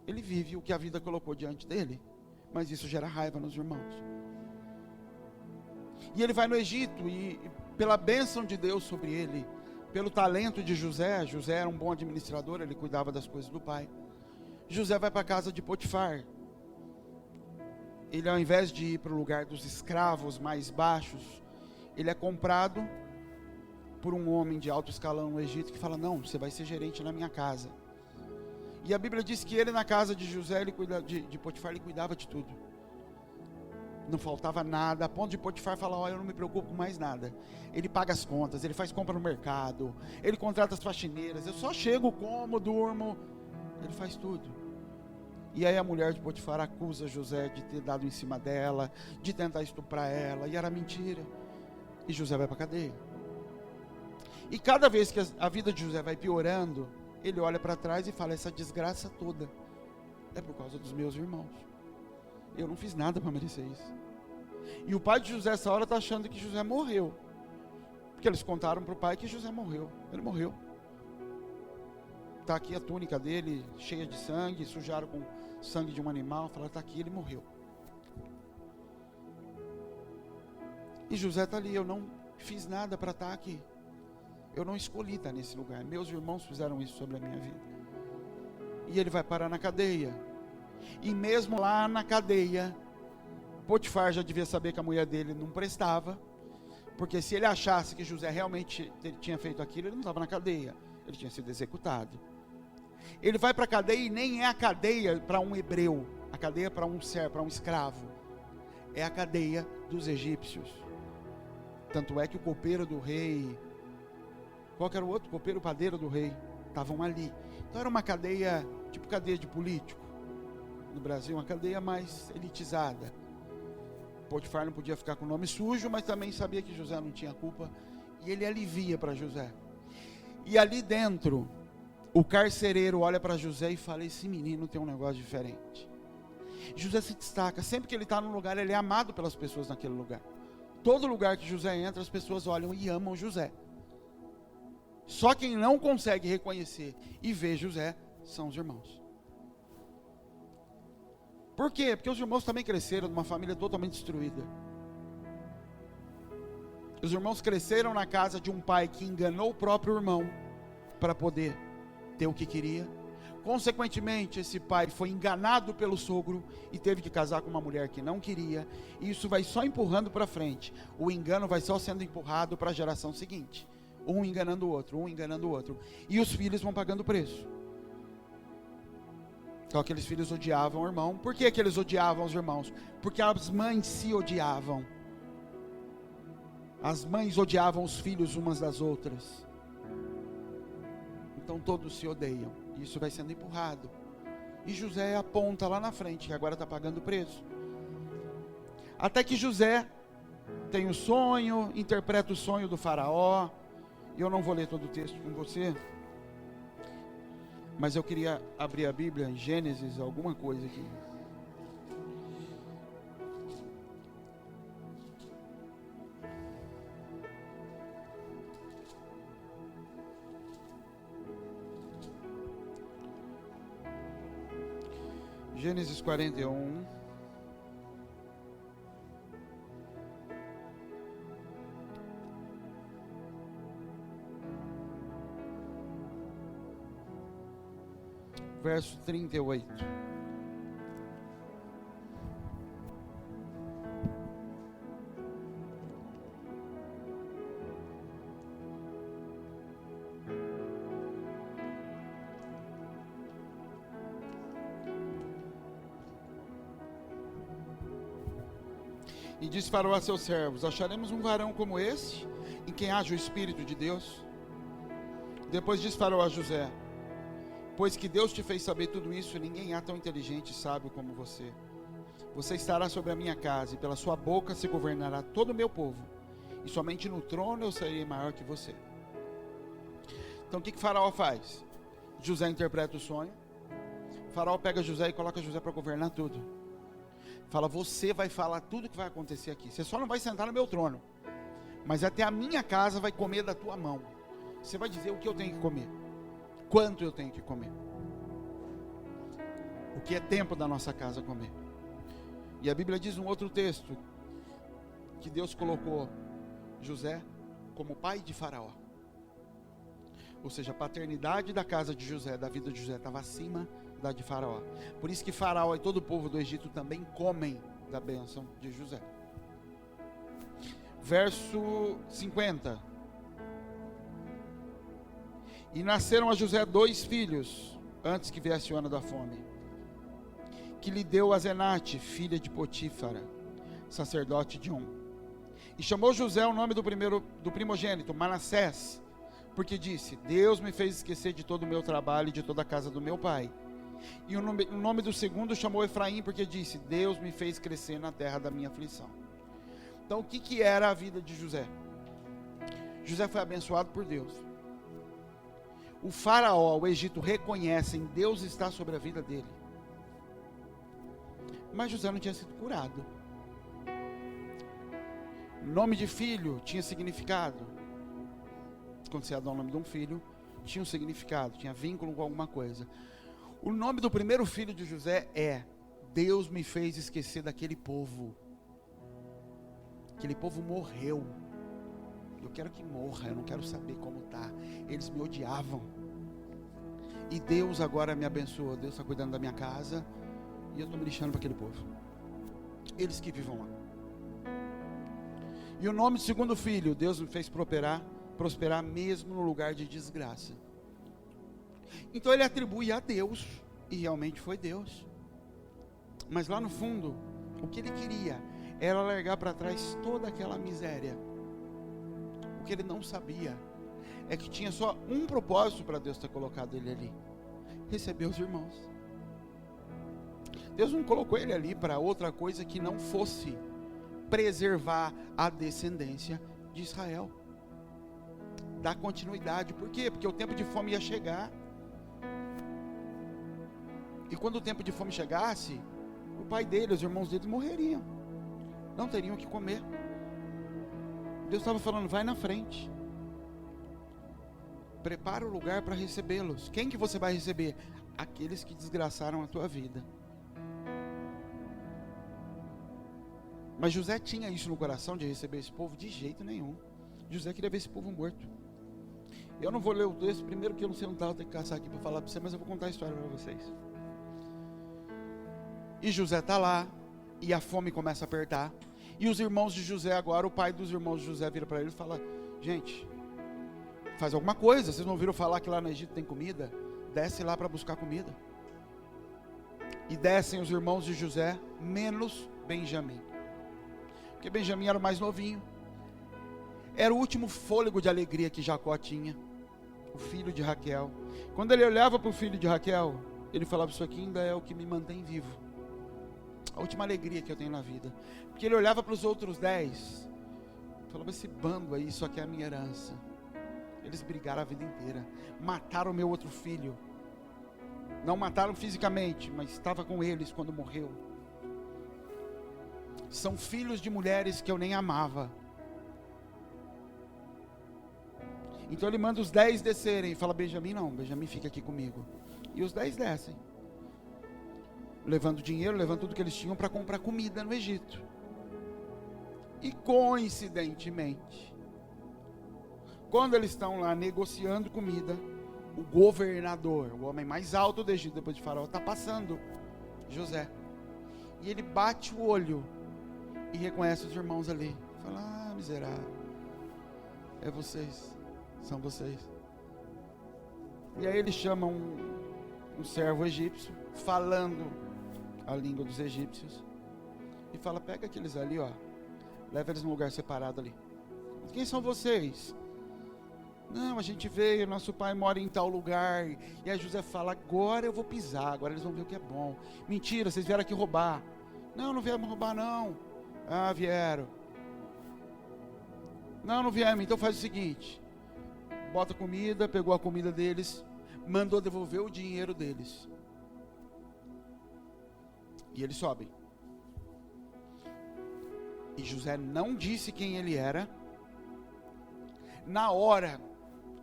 Ele vive o que a vida colocou diante dele. Mas isso gera raiva nos irmãos. E ele vai no Egito, e pela bênção de Deus sobre ele, pelo talento de José, José era um bom administrador, ele cuidava das coisas do pai. José vai para a casa de Potifar. Ele, ao invés de ir para o lugar dos escravos mais baixos, ele é comprado por um homem de alto escalão no Egito, que fala: não, você vai ser gerente na minha casa. E a Bíblia diz que ele, na casa de José, de Potifar, ele cuidava de tudo. Não faltava nada, a ponto de Potifar falar: eu não me preocupo com mais nada. Ele paga as contas, ele faz compra no mercado, ele contrata as faxineiras, eu só chego, como, durmo, ele faz tudo. E aí a mulher de Potifar acusa José de ter dado em cima dela, de tentar estuprar ela, e era mentira. E José vai para a cadeia. E cada vez que a vida de José vai piorando, ele olha para trás e fala: essa desgraça toda é por causa dos meus irmãos. Eu não fiz nada para merecer isso. E o pai de José, essa hora, está achando que José morreu. Porque eles contaram para o pai que José morreu. Ele morreu. Está aqui a túnica dele, cheia de sangue, sujaram com sangue de um animal. Falaram: está aqui, ele morreu. E José está ali: eu não fiz nada para estar aqui. Eu não escolhi estar nesse lugar. Meus irmãos fizeram isso sobre a minha vida. E ele vai parar na cadeia. E mesmo lá na cadeia, Potifar já devia saber que a mulher dele não prestava, porque se ele achasse que José realmente tinha feito aquilo, ele não estava na cadeia, ele tinha sido executado. Ele vai para a cadeia e nem é a cadeia para um hebreu, a cadeia para um servo, para um escravo, é a cadeia dos egípcios. Tanto é que o copeiro do rei, qual que era o outro? Copeiro, padeiro do rei, estavam ali. Então era uma cadeia, tipo cadeia de político, no Brasil, uma cadeia mais elitizada. Potifar não podia ficar com o nome sujo, mas também sabia que José não tinha culpa, e ele alivia para José. E ali dentro, o carcereiro olha para José e fala: esse menino tem um negócio diferente. José se destaca, sempre que ele está num lugar, ele é amado pelas pessoas naquele lugar. Todo lugar que José entra, as pessoas olham e amam José. Só quem não consegue reconhecer e ver José são os irmãos. Por quê? Porque os irmãos também cresceram numa família totalmente destruída. Os irmãos cresceram na casa de um pai que enganou o próprio irmão para poder ter o que queria. Consequentemente, esse pai foi enganado pelo sogro e teve que casar com uma mulher que não queria. E isso vai só empurrando para frente. O engano vai só sendo empurrado para a geração seguinte. Um enganando o outro, um enganando o outro. E os filhos vão pagando o preço. Então aqueles filhos odiavam o irmão. Por que eles odiavam os irmãos? Porque as mães se odiavam. As mães odiavam os filhos umas das outras. Então todos se odeiam. Isso vai sendo empurrado. E José aponta lá na frente, que agora está pagando o preço. Até que José tem o sonho, interpreta o sonho do faraó. E eu não vou ler todo o texto com você, mas eu queria abrir a Bíblia em Gênesis, alguma coisa aqui. Gênesis 41. Verso 38. E disse Faraó a seus servos: acharemos um varão como esse, em quem haja o Espírito de Deus? Depois disse Faraó a José: pois que Deus te fez saber tudo isso, ninguém há tão inteligente e sábio como você. Você estará sobre a minha casa, e pela sua boca se governará todo o meu povo, e somente no trono eu serei maior que você. Então o que Faraó faz? José interpreta o sonho. Faraó pega José e coloca José para governar tudo. Fala: você vai falar tudo o que vai acontecer aqui. Você só não vai sentar no meu trono, mas até a minha casa vai comer da tua mão. Você vai dizer o que eu tenho que comer, quanto eu tenho que comer, o que é tempo da nossa casa comer. E a Bíblia diz um outro texto, que Deus colocou José como pai de Faraó. Ou seja, a paternidade da casa de José, da vida de José, estava acima da de Faraó. Por isso que Faraó e todo o povo do Egito também comem da bênção de José. Verso 50. E nasceram a José 2 filhos, antes que viesse o ano da fome, que lhe deu a Zenate, filha de Potífara, sacerdote de Um. E chamou José o nome do primogênito, Manassés, porque disse: Deus me fez esquecer de todo o meu trabalho e de toda a casa do meu pai. E o nome do segundo chamou Efraim, porque disse: Deus me fez crescer na terra da minha aflição. Então o que era a vida de José? José foi abençoado por Deus. O faraó, o Egito, reconhecem: Deus está sobre a vida dele. Mas José não tinha sido curado. Nome de filho tinha significado. Quando você dá o nome de um filho, tinha um significado, tinha vínculo com alguma coisa. O nome do primeiro filho de José é: Deus me fez esquecer daquele povo. Aquele povo morreu. Eu quero que morra, eu não quero saber como está. Eles me odiavam. E Deus agora me abençoou. Deus está cuidando da minha casa. E eu estou me lixando para aquele povo. eles que vivam lá. E o nome do segundo filho, Deus me fez prosperar mesmo no lugar de desgraça. Então ele atribui a Deus, e realmente foi Deus. Mas lá no fundo, o que ele queria era largar para trás toda aquela miséria. O que ele não sabia é que tinha só um propósito para Deus ter colocado ele ali: receber os irmãos. Deus não colocou ele ali para outra coisa que não fosse preservar a descendência de Israel, dar continuidade. Por quê? Porque o tempo de fome ia chegar. E quando o tempo de fome chegasse, o pai dele, os irmãos dele morreriam, não teriam o que comer. Deus estava falando: vai na frente, prepara o lugar para recebê-los. Quem que você vai receber? Aqueles que desgraçaram a tua vida. Mas José tinha isso no coração de receber esse povo? De jeito nenhum. José queria ver esse povo morto. Eu não vou ler o texto, primeiro que eu não sei onde eu tenho que caçar aqui para falar para você, mas eu vou contar a história para vocês. E José está lá, e a fome começa a apertar, e os irmãos de José agora, o pai dos irmãos de José vira para ele e fala: gente, faz alguma coisa, vocês não ouviram falar que lá no Egito tem comida? Desce lá para buscar comida. E descem os irmãos de José, menos Benjamim, porque Benjamim era o mais novinho, era o último fôlego de alegria que Jacó tinha, o filho de Raquel. Quando ele olhava para o filho de Raquel, ele falava: isso aqui ainda é o que me mantém vivo, a última alegria que eu tenho na vida. Porque ele olhava para os outros 10, falava: esse bando aí, isso aqui é a minha herança. Eles brigaram a vida inteira, mataram o meu outro filho, não mataram fisicamente, mas estava com eles quando morreu. São filhos de mulheres que eu nem amava. Então ele manda os 10 descerem e fala: Benjamim não, Benjamim fica aqui comigo. E os 10 descem, levando dinheiro, levando tudo que eles tinham para comprar comida no Egito. E coincidentemente, quando eles estão lá negociando comida, o governador, o homem mais alto do Egito depois de Faraó, está passando José. E ele bate o olho e reconhece os irmãos ali. Fala: ah, miserável, é vocês, são vocês. E aí ele chama um servo egípcio, falando a língua dos egípcios, e fala: pega aqueles ali, ó, leva eles num lugar separado ali. Quem são vocês? Não, a gente veio, nosso pai mora em tal lugar. E aí José fala: agora eu vou pisar, agora eles vão ver o que é bom. Mentira, vocês vieram aqui roubar. Não, não viemos roubar não. Ah, vieram. Não, não viemos. Então faz o seguinte: bota comida, pegou a comida deles, mandou devolver o dinheiro deles. E eles sobem. E José não disse quem ele era. Na hora,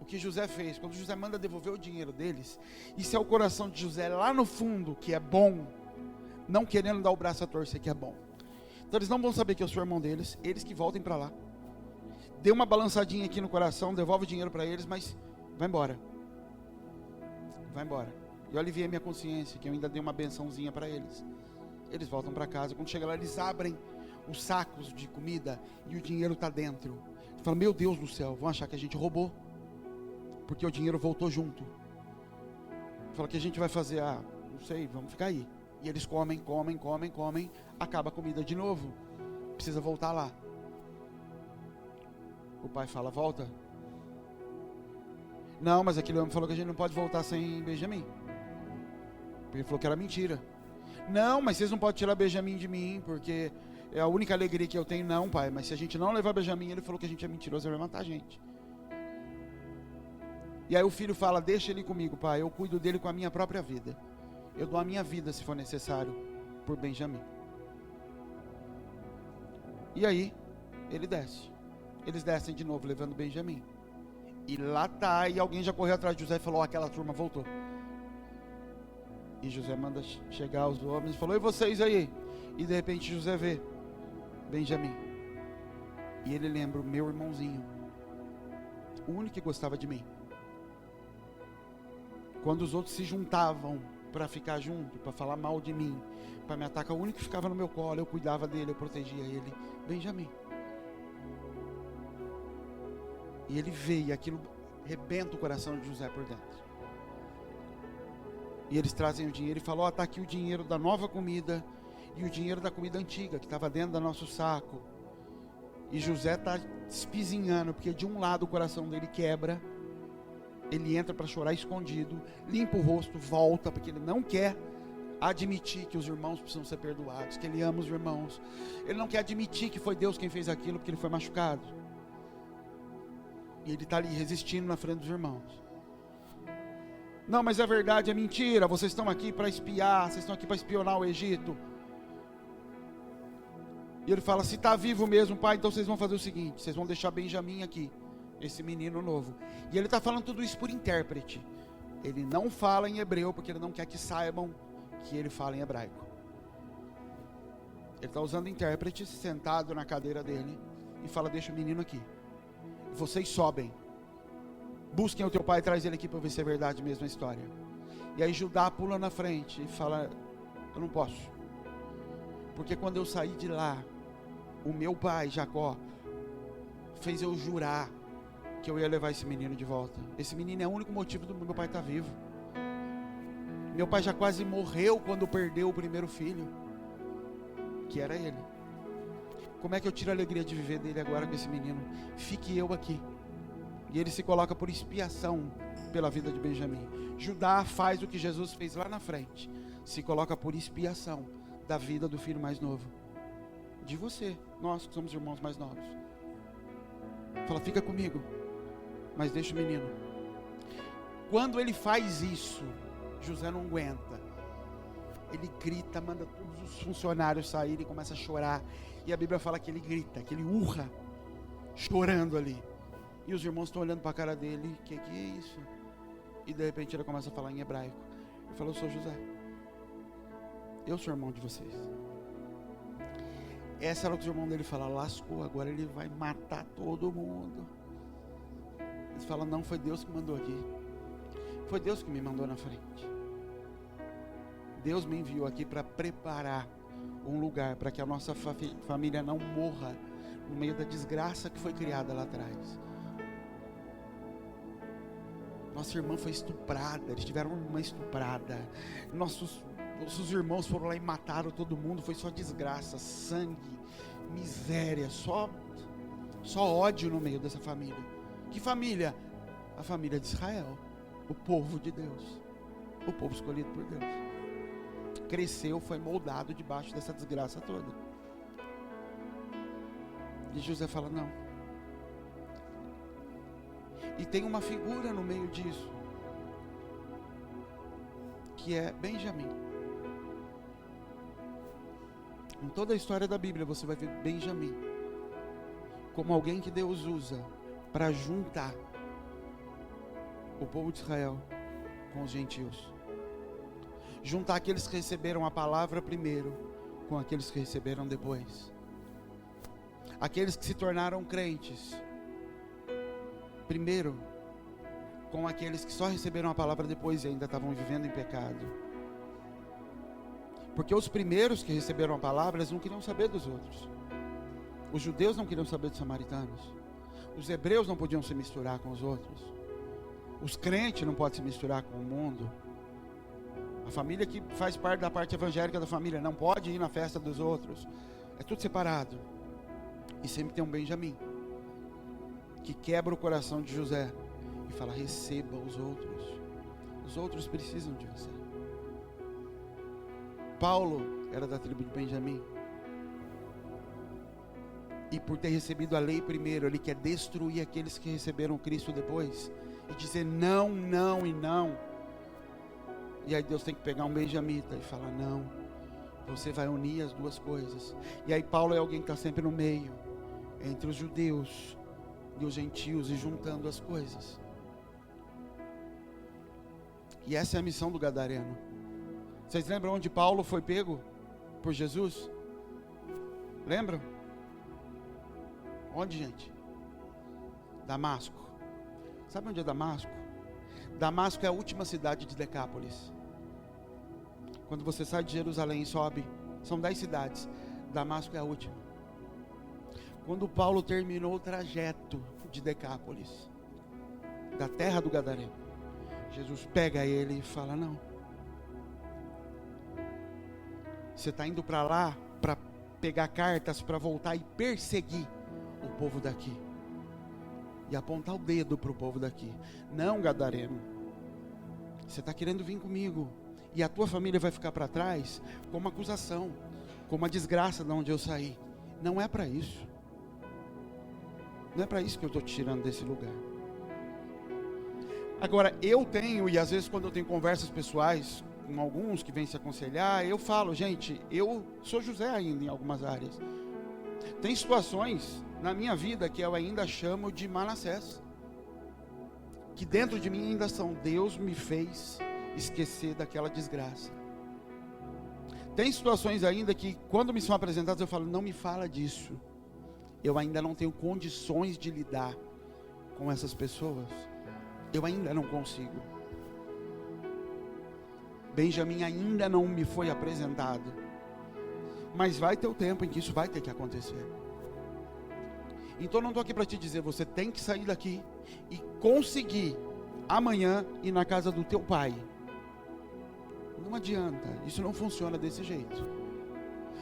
o que José fez, quando José manda devolver o dinheiro deles, isso é o coração de José lá no fundo, que é bom, não querendo dar o braço a torcer, que é bom. Então eles não vão saber que eu sou irmão deles, eles que voltem para lá. Dê uma balançadinha aqui no coração, devolve o dinheiro para eles, mas vai embora. Vai embora. Eu aliviei minha consciência, que eu ainda dei uma bençãozinha para eles. Eles voltam para casa, quando chega lá eles abrem os sacos de comida e o dinheiro está dentro. Fala: meu Deus do céu, vão achar que a gente roubou, porque o dinheiro voltou junto. Fala: que a gente vai fazer? Ah, não sei, vamos ficar aí. E eles comem, acaba a comida de novo, precisa voltar lá. O pai fala: volta. Não, mas aquele homem falou que a gente não pode voltar sem Benjamim. Ele falou que era mentira. Não, mas vocês não podem tirar Benjamim de mim, porque é a única alegria que eu tenho. Não, pai, mas se a gente não levar Benjamim, ele falou que a gente é mentiroso, ele vai matar a gente. E aí o filho fala: deixa ele comigo, pai, eu cuido dele com a minha própria vida. Eu dou a minha vida, se for necessário, por Benjamim. E aí, ele desce. Eles descem de novo, levando Benjamim. E lá tá, e alguém já correu atrás de José e falou: aquela turma voltou. E José manda chegar os homens e falou: e vocês aí? E de repente José vê Benjamim. E ele lembra: o meu irmãozinho, o único que gostava de mim. Quando os outros se juntavam para ficar junto, para falar mal de mim, para me atacar. O único que ficava no meu colo, eu cuidava dele, eu protegia ele, Benjamim. E ele veio, e aquilo rebenta o coração de José por dentro. E eles trazem o dinheiro e falam: ó, está aqui o dinheiro da nova comida e o dinheiro da comida antiga, que estava dentro do nosso saco. E José está espizinhando, porque de um lado o coração dele quebra. Ele entra para chorar escondido, limpa o rosto, volta, porque ele não quer admitir que os irmãos precisam ser perdoados, que ele ama os irmãos. Ele não quer admitir que foi Deus quem fez aquilo, porque ele foi machucado. E ele está ali resistindo na frente dos irmãos. Não, mas é verdade, é mentira. Vocês estão aqui para espiar, vocês estão aqui para espionar o Egito. E ele fala: se está vivo mesmo, pai, então vocês vão fazer o seguinte: vocês vão deixar Benjamim aqui, esse menino novo. E ele está falando tudo isso por intérprete. Ele não fala em hebreu, porque ele não quer que saibam que ele fala em hebraico. Ele está usando intérprete, sentado na cadeira dele, e fala: deixa o menino aqui. Vocês sobem, busquem o teu pai e traz ele aqui para ver se é verdade mesmo a história. E aí Judá pula na frente e fala: eu não posso, porque quando eu saí de lá, o meu pai Jacó fez eu jurar que eu ia levar esse menino de volta. Esse menino é o único motivo do meu pai estar vivo. Meu pai já quase morreu quando perdeu o primeiro filho, que era ele. Como é que eu tiro a alegria de viver dele agora com esse menino? Fique eu aqui. E ele se coloca por expiação pela vida de Benjamim. Judá faz o que Jesus fez lá na frente. Se coloca por expiação da vida do filho mais novo. De você, nós que somos irmãos mais novos. Fala: fica comigo, mas deixa o menino. Quando ele faz isso, José não aguenta. Ele grita, manda todos os funcionários saírem e começa a chorar. E a Bíblia fala que ele grita, que ele urra, chorando ali. E os irmãos estão olhando para a cara dele: que é isso? E de repente ele começa a falar em hebraico. Ele falou: eu sou José, eu sou irmão de vocês. Essa era o que os irmãos dele falam: lascou, agora ele vai matar todo mundo. Eles falam: não, foi Deus que mandou aqui. Foi Deus que me mandou na frente. Deus me enviou aqui para preparar um lugar para que a nossa família não morra no meio da desgraça que foi criada lá atrás. Nossa irmã foi estuprada, eles tiveram uma estuprada. Nossos irmãos foram lá e mataram todo mundo. Foi só desgraça, sangue, miséria, só ódio no meio dessa família. Que família? A família de Israel, o povo de Deus, o povo escolhido por Deus. Cresceu, foi moldado debaixo dessa desgraça toda. E José fala: não. E tem uma figura no meio disso, que é Benjamim. Em toda a história da Bíblia você vai ver Benjamim como alguém que Deus usa para juntar o povo de Israel com os gentios. Juntar aqueles que receberam a palavra primeiro com aqueles que receberam depois. Aqueles que se tornaram crentes primeiro com aqueles que só receberam a palavra depois e ainda estavam vivendo em pecado. Porque os primeiros que receberam a palavra, eles não queriam saber dos outros. Os judeus não queriam saber dos samaritanos. Os hebreus não podiam se misturar com os outros. Os crentes não podem se misturar com o mundo. A família que faz parte da parte evangélica da família não pode ir na festa dos outros. É tudo separado. E sempre tem um Benjamim que quebra o coração de José e fala: receba os outros. Os outros precisam de você. Paulo era da tribo de Benjamim. E por ter recebido a lei primeiro, ele quer destruir aqueles que receberam Cristo depois. E dizer não, não e não. E aí Deus tem que pegar um benjamita e falar: não, você vai unir as duas coisas. E aí Paulo é alguém que está sempre no meio, entre os judeus e os gentios, e juntando as coisas. E essa é a missão do gadareno. Vocês lembram onde Paulo foi pego por Jesus? Lembram? Onde, gente? Damasco. Sabe onde é Damasco? Damasco é a última cidade de Decápolis. Quando você sai de Jerusalém e sobe, são 10 cidades, Damasco é a última. Quando Paulo terminou o trajeto de Decápolis, da terra do Gadareno, Jesus pega ele e fala: não, você está indo para lá para pegar cartas para voltar e perseguir o povo daqui, e apontar o dedo para o povo daqui. Não, Gadareno, você está querendo vir comigo, e a tua família vai ficar para trás como acusação, como a desgraça de onde eu saí. Não é para isso. Não é para isso que eu estou te tirando desse lugar. Agora, eu tenho, e às vezes quando eu tenho conversas pessoais com alguns que vêm se aconselhar, eu falo: gente, eu sou José ainda em algumas áreas. Tem situações na minha vida que eu ainda chamo de Manassés, que dentro de mim ainda são: Deus me fez esquecer daquela desgraça. Tem situações ainda que, quando me são apresentadas, eu falo: não me fala disso. Eu ainda não tenho condições de lidar com essas pessoas. Eu ainda não consigo. Benjamin ainda não me foi apresentado. Mas vai ter o tempo em que isso vai ter que acontecer. Então eu não estou aqui para te dizer: você tem que sair daqui e conseguir amanhã ir na casa do teu pai. Não adianta, isso não funciona desse jeito.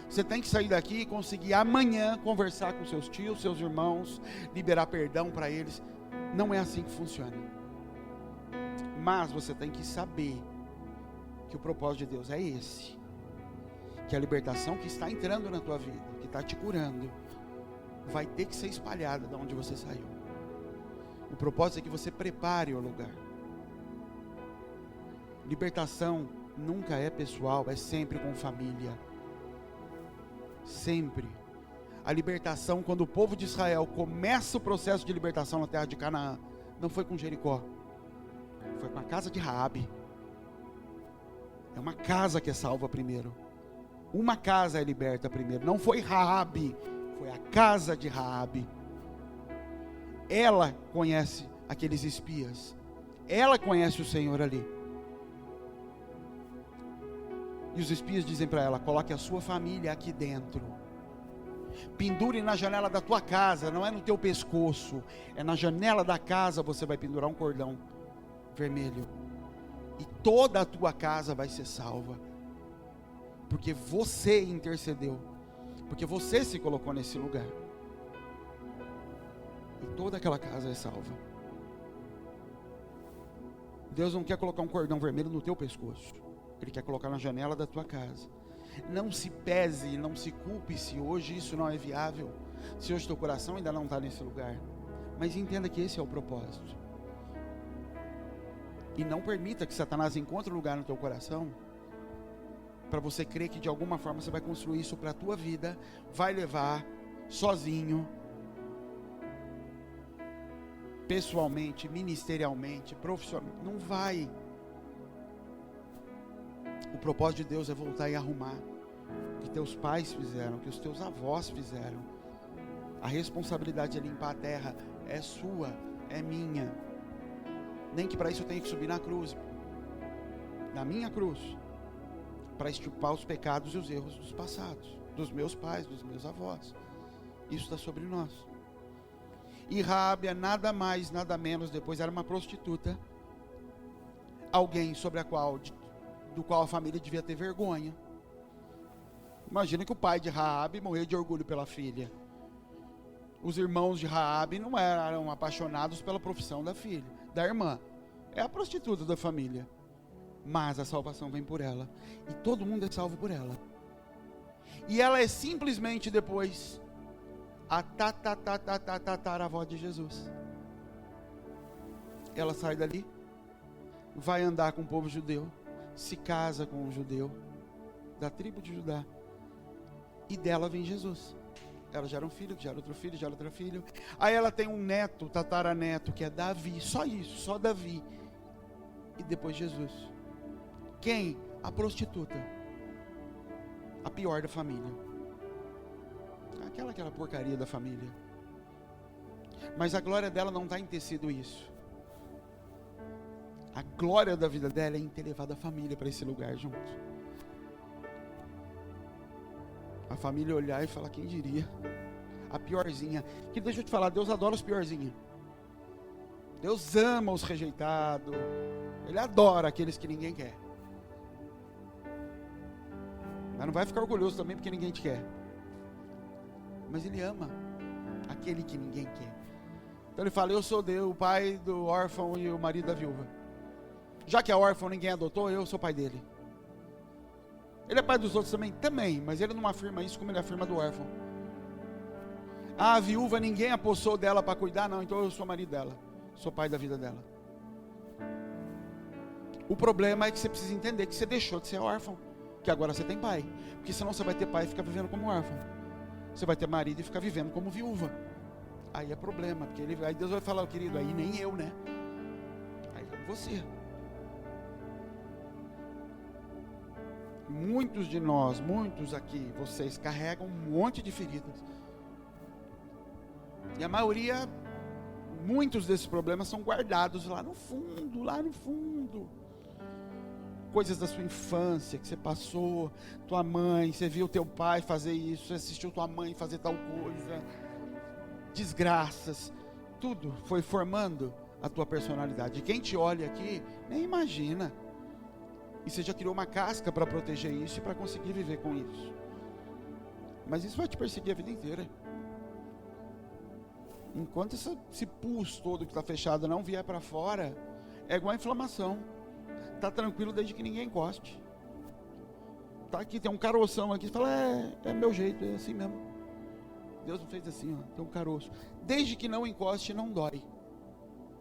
Você tem que sair daqui e conseguir amanhã conversar com seus tios, seus irmãos, liberar perdão para eles. Não é assim que funciona. Mas você tem que saber que o propósito de Deus é esse, que a libertação que está entrando na tua vida, que está te curando, vai ter que ser espalhada de onde você saiu. O propósito é que você prepare o lugar. Libertação nunca é pessoal, é sempre com família. Sempre. A libertação, quando o povo de Israel começa o processo de libertação na terra de Canaã, não foi com Jericó, foi com a casa de Raabe. É uma casa que é salva primeiro. Uma casa é liberta primeiro. Não foi Raabe, foi a casa de Raabe. Ela conhece aqueles espias. Ela conhece o Senhor ali. E os espias dizem para ela: coloque a sua família aqui dentro. Pendure na janela da tua casa, não é no teu pescoço, é na janela da casa. Você vai pendurar um cordão vermelho, e toda a tua casa vai ser salva, porque você intercedeu, porque você se colocou nesse lugar, e toda aquela casa é salva. Deus não quer colocar um cordão vermelho no teu pescoço, Ele quer colocar na janela da tua casa. Não se pese, não se culpe se hoje isso não é viável, se hoje teu coração ainda não está nesse lugar, mas entenda que esse é o propósito. E não permita que Satanás encontre lugar no teu coração, para você crer que de alguma forma você vai construir isso para a tua vida, vai levar sozinho, pessoalmente, ministerialmente, profissionalmente. Não vai. O propósito de Deus é voltar e arrumar o que teus pais fizeram, o que os teus avós fizeram. A responsabilidade de limpar a terra é sua, é minha. Nem que para isso eu tenha que subir na cruz, na minha cruz, para extirpar os pecados e os erros dos passados, dos meus pais, dos meus avós. Isso está sobre nós. E Raabe é nada mais, nada menos, depois era uma prostituta, alguém do qual a família devia ter vergonha. Imagina que o pai de Raabe morreu de orgulho pela filha. Os irmãos de Raabe não eram apaixonados pela profissão da filha, da irmã. É a prostituta da família. Mas a salvação vem por ela. E todo mundo é salvo por ela. E ela é simplesmente depois a tataravó de Jesus. Ela sai dali, vai andar com o povo judeu, se casa com um judeu da tribo de Judá, e dela vem Jesus. Ela gera um filho, que gera outro filho, gera outro filho. Aí ela tem um neto, tataraneto, que é Davi. Só isso, só Davi. E depois Jesus. Quem? A prostituta. A pior da família. Aquela porcaria da família. Mas a glória dela não está em ter sido isso. A glória da vida dela é em ter levado a família para esse lugar junto. A família olhar e falar, quem diria? A piorzinha. Que deixa eu te falar, Deus adora os piorzinhos. Deus ama os rejeitados. Ele adora aqueles que ninguém quer. Mas não vai ficar orgulhoso também porque ninguém te quer. Mas Ele ama aquele que ninguém quer. Então Ele fala, eu sou Deus, o pai do órfão e o marido da viúva. Já que é órfão, ninguém adotou, eu sou pai dele. Ele é pai dos outros também? Também, mas Ele não afirma isso como Ele afirma do órfão. A viúva, ninguém apossou dela para cuidar, não, então eu sou marido dela. Sou pai da vida dela. O problema é que você precisa entender que você deixou de ser órfão, que agora você tem pai. Porque senão você vai ter pai e ficar vivendo como órfão. Você vai ter marido e ficar vivendo como viúva. Aí é problema, porque aí Deus vai falar, querido, aí nem eu, né? Aí é você. Muitos de nós, muitos aqui, vocês carregam um monte de feridas. E a maioria, muitos desses problemas são guardados lá no fundo, lá no fundo. Coisas da sua infância que você passou, tua mãe, você viu teu pai fazer isso, você assistiu tua mãe fazer tal coisa, desgraças, tudo foi formando a tua personalidade. E quem te olha aqui, nem imagina. E você já criou uma casca para proteger isso e para conseguir viver com isso. Mas isso vai te perseguir a vida inteira. Enquanto esse pus todo que está fechado não vier para fora, é igual a inflamação. Está tranquilo desde que ninguém encoste. Tá aqui, tem um caroção aqui, você fala, é meu jeito, é assim mesmo. Deus não fez assim, ó, tem um caroço. Desde que não encoste, não dói.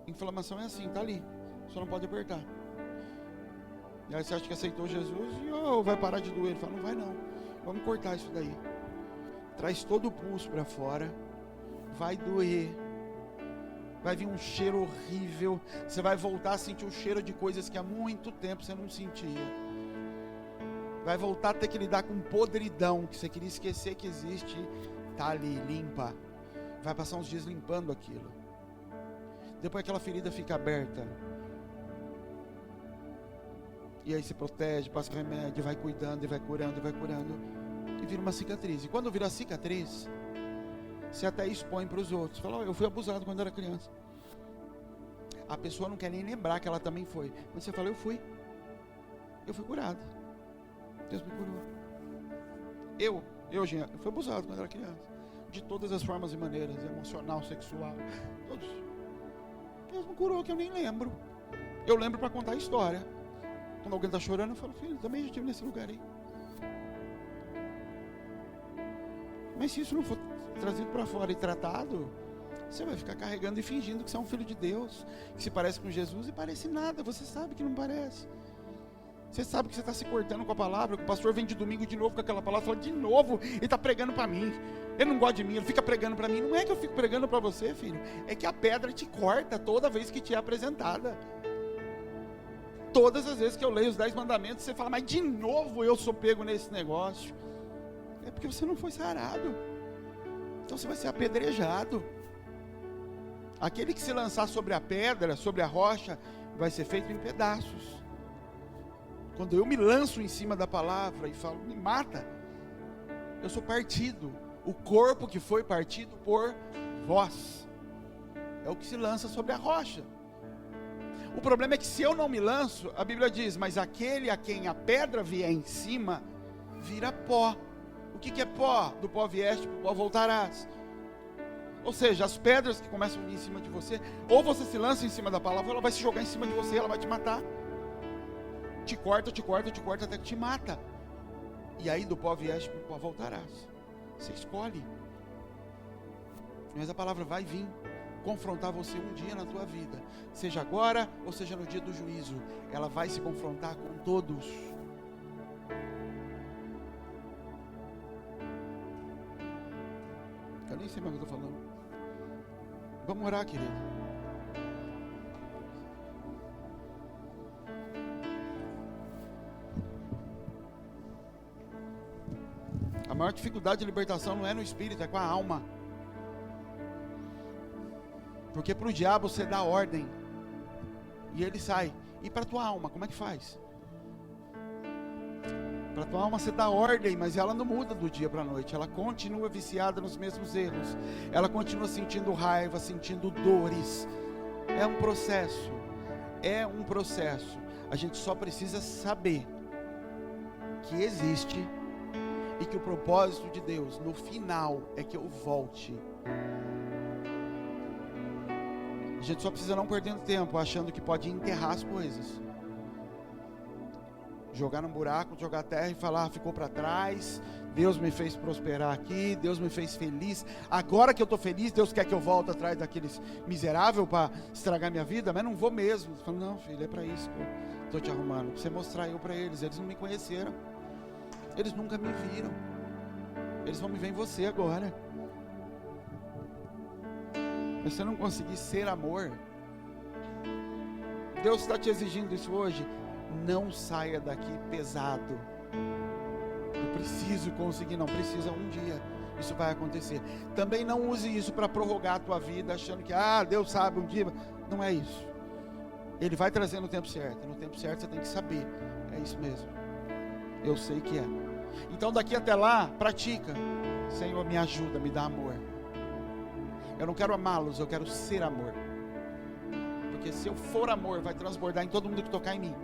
Inflamação é assim, tá ali, só não pode apertar. E aí você acha que aceitou Jesus e vai parar de doer. Ele fala, não vai não, vamos cortar isso daí. Traz todo o pulso para fora, vai doer. Vai vir um cheiro horrível. Você vai voltar a sentir o cheiro de coisas que há muito tempo você não sentia. Vai voltar a ter que lidar com podridão que você queria esquecer que existe. Está ali, limpa. Vai passar uns dias limpando aquilo. Depois aquela ferida fica aberta. E aí se protege, passa remédio, vai cuidando, e vai curando, e vai curando. E vira uma cicatriz. E quando vira cicatriz, você até expõe para os outros. Fala, eu fui abusado quando era criança. A pessoa não quer nem lembrar que ela também foi. Mas você fala, eu fui curado. Deus me curou. Eu fui abusado quando era criança. De todas as formas e maneiras, emocional, sexual, todos. Deus me curou, que eu nem lembro. Eu lembro para contar a história. Quando alguém está chorando, eu falo, filho, também já estive nesse lugar aí. Mas se isso não for trazido para fora e tratado, você vai ficar carregando e fingindo que você é um filho de Deus, que se parece com Jesus e parece nada, você sabe que não parece. Você sabe que você está se cortando com a palavra, que o pastor vem de domingo de novo com aquela palavra, fala de novo, ele está pregando para mim, ele não gosta de mim, ele fica pregando para mim. Não é que eu fico pregando para você, filho, é que a pedra te corta toda vez que te é apresentada. Todas as vezes que eu leio os 10 mandamentos, você fala, mas de novo eu sou pego nesse negócio. É porque você não foi sarado. Então você vai ser apedrejado. Aquele que se lançar sobre a pedra, sobre a rocha, vai ser feito em pedaços. Quando eu me lanço em cima da palavra e falo, me mata, eu sou partido. O corpo que foi partido por vós é o que se lança sobre a rocha. O problema é que se eu não me lanço, a Bíblia diz, mas aquele a quem a pedra vier em cima, vira pó. O que é pó? Do pó vieste, do pó voltarás. Ou seja, as pedras que começam a vir em cima de você, ou você se lança em cima da palavra, ou ela vai se jogar em cima de você, ela vai te matar. Te corta, te corta, te corta, até que te mata. E aí do pó vieste, do pó voltarás. Você escolhe. Mas a palavra vai vir confrontar você um dia na tua vida, seja agora ou seja no dia do juízo. Ela vai se confrontar com todos. Eu nem sei mais o que eu estou falando. Vamos orar, querido. A maior dificuldade de libertação não é no espírito, é com a alma. Porque para o diabo você dá ordem e ele sai. E para a tua alma, como é que faz? Para tua alma você dá ordem, mas ela não muda do dia para a noite. Ela continua viciada nos mesmos erros. Ela continua sentindo raiva, sentindo dores. É um processo. É um processo. A gente só precisa saber que existe e que o propósito de Deus no final é que eu volte. A gente só precisa não perdendo tempo achando que pode enterrar as coisas, jogar num buraco, jogar terra e falar, ficou para trás, Deus me fez prosperar aqui, Deus me fez feliz, agora que eu estou feliz, Deus quer que eu volte atrás daqueles miseráveis para estragar minha vida, mas não vou mesmo. Eu falo, não filho, é para isso que eu estou te arrumando, para você mostrar eu para eles. Eles não me conheceram, eles nunca me viram, eles vão me ver em você agora. Mas se você não conseguir ser amor, Deus está te exigindo isso hoje. Não saia daqui pesado. Eu preciso conseguir, não precisa, um dia isso vai acontecer. Também não use isso para prorrogar a tua vida, achando que Deus sabe um dia. Não é isso. Ele vai trazer no tempo certo. No tempo certo você tem que saber. É isso mesmo. Eu sei que é. Então daqui até lá, pratica. Senhor, me ajuda, me dá amor. Eu não quero amá-los, eu quero ser amor. Porque se eu for amor, vai transbordar em todo mundo que tocar em mim.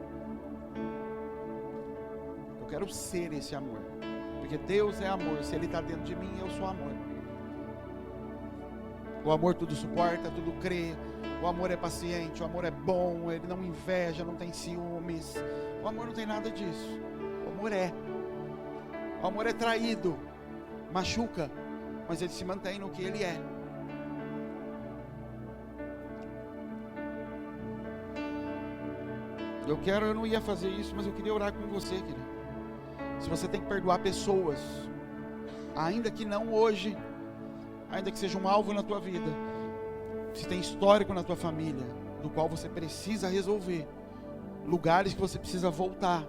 Eu quero ser esse amor. Porque Deus é amor. Se Ele está dentro de mim, eu sou amor. O amor tudo suporta, tudo crê. O amor é paciente, o amor é bom. Ele não inveja, não tem ciúmes. O amor não tem nada disso. O amor é. O amor é traído, machuca, mas ele se mantém no que ele é. Eu não ia fazer isso, mas eu queria orar com você, querido. Se você tem que perdoar pessoas, ainda que não hoje, ainda que seja um alvo na tua vida, se tem histórico na tua família, do qual você precisa resolver, lugares que você precisa voltar,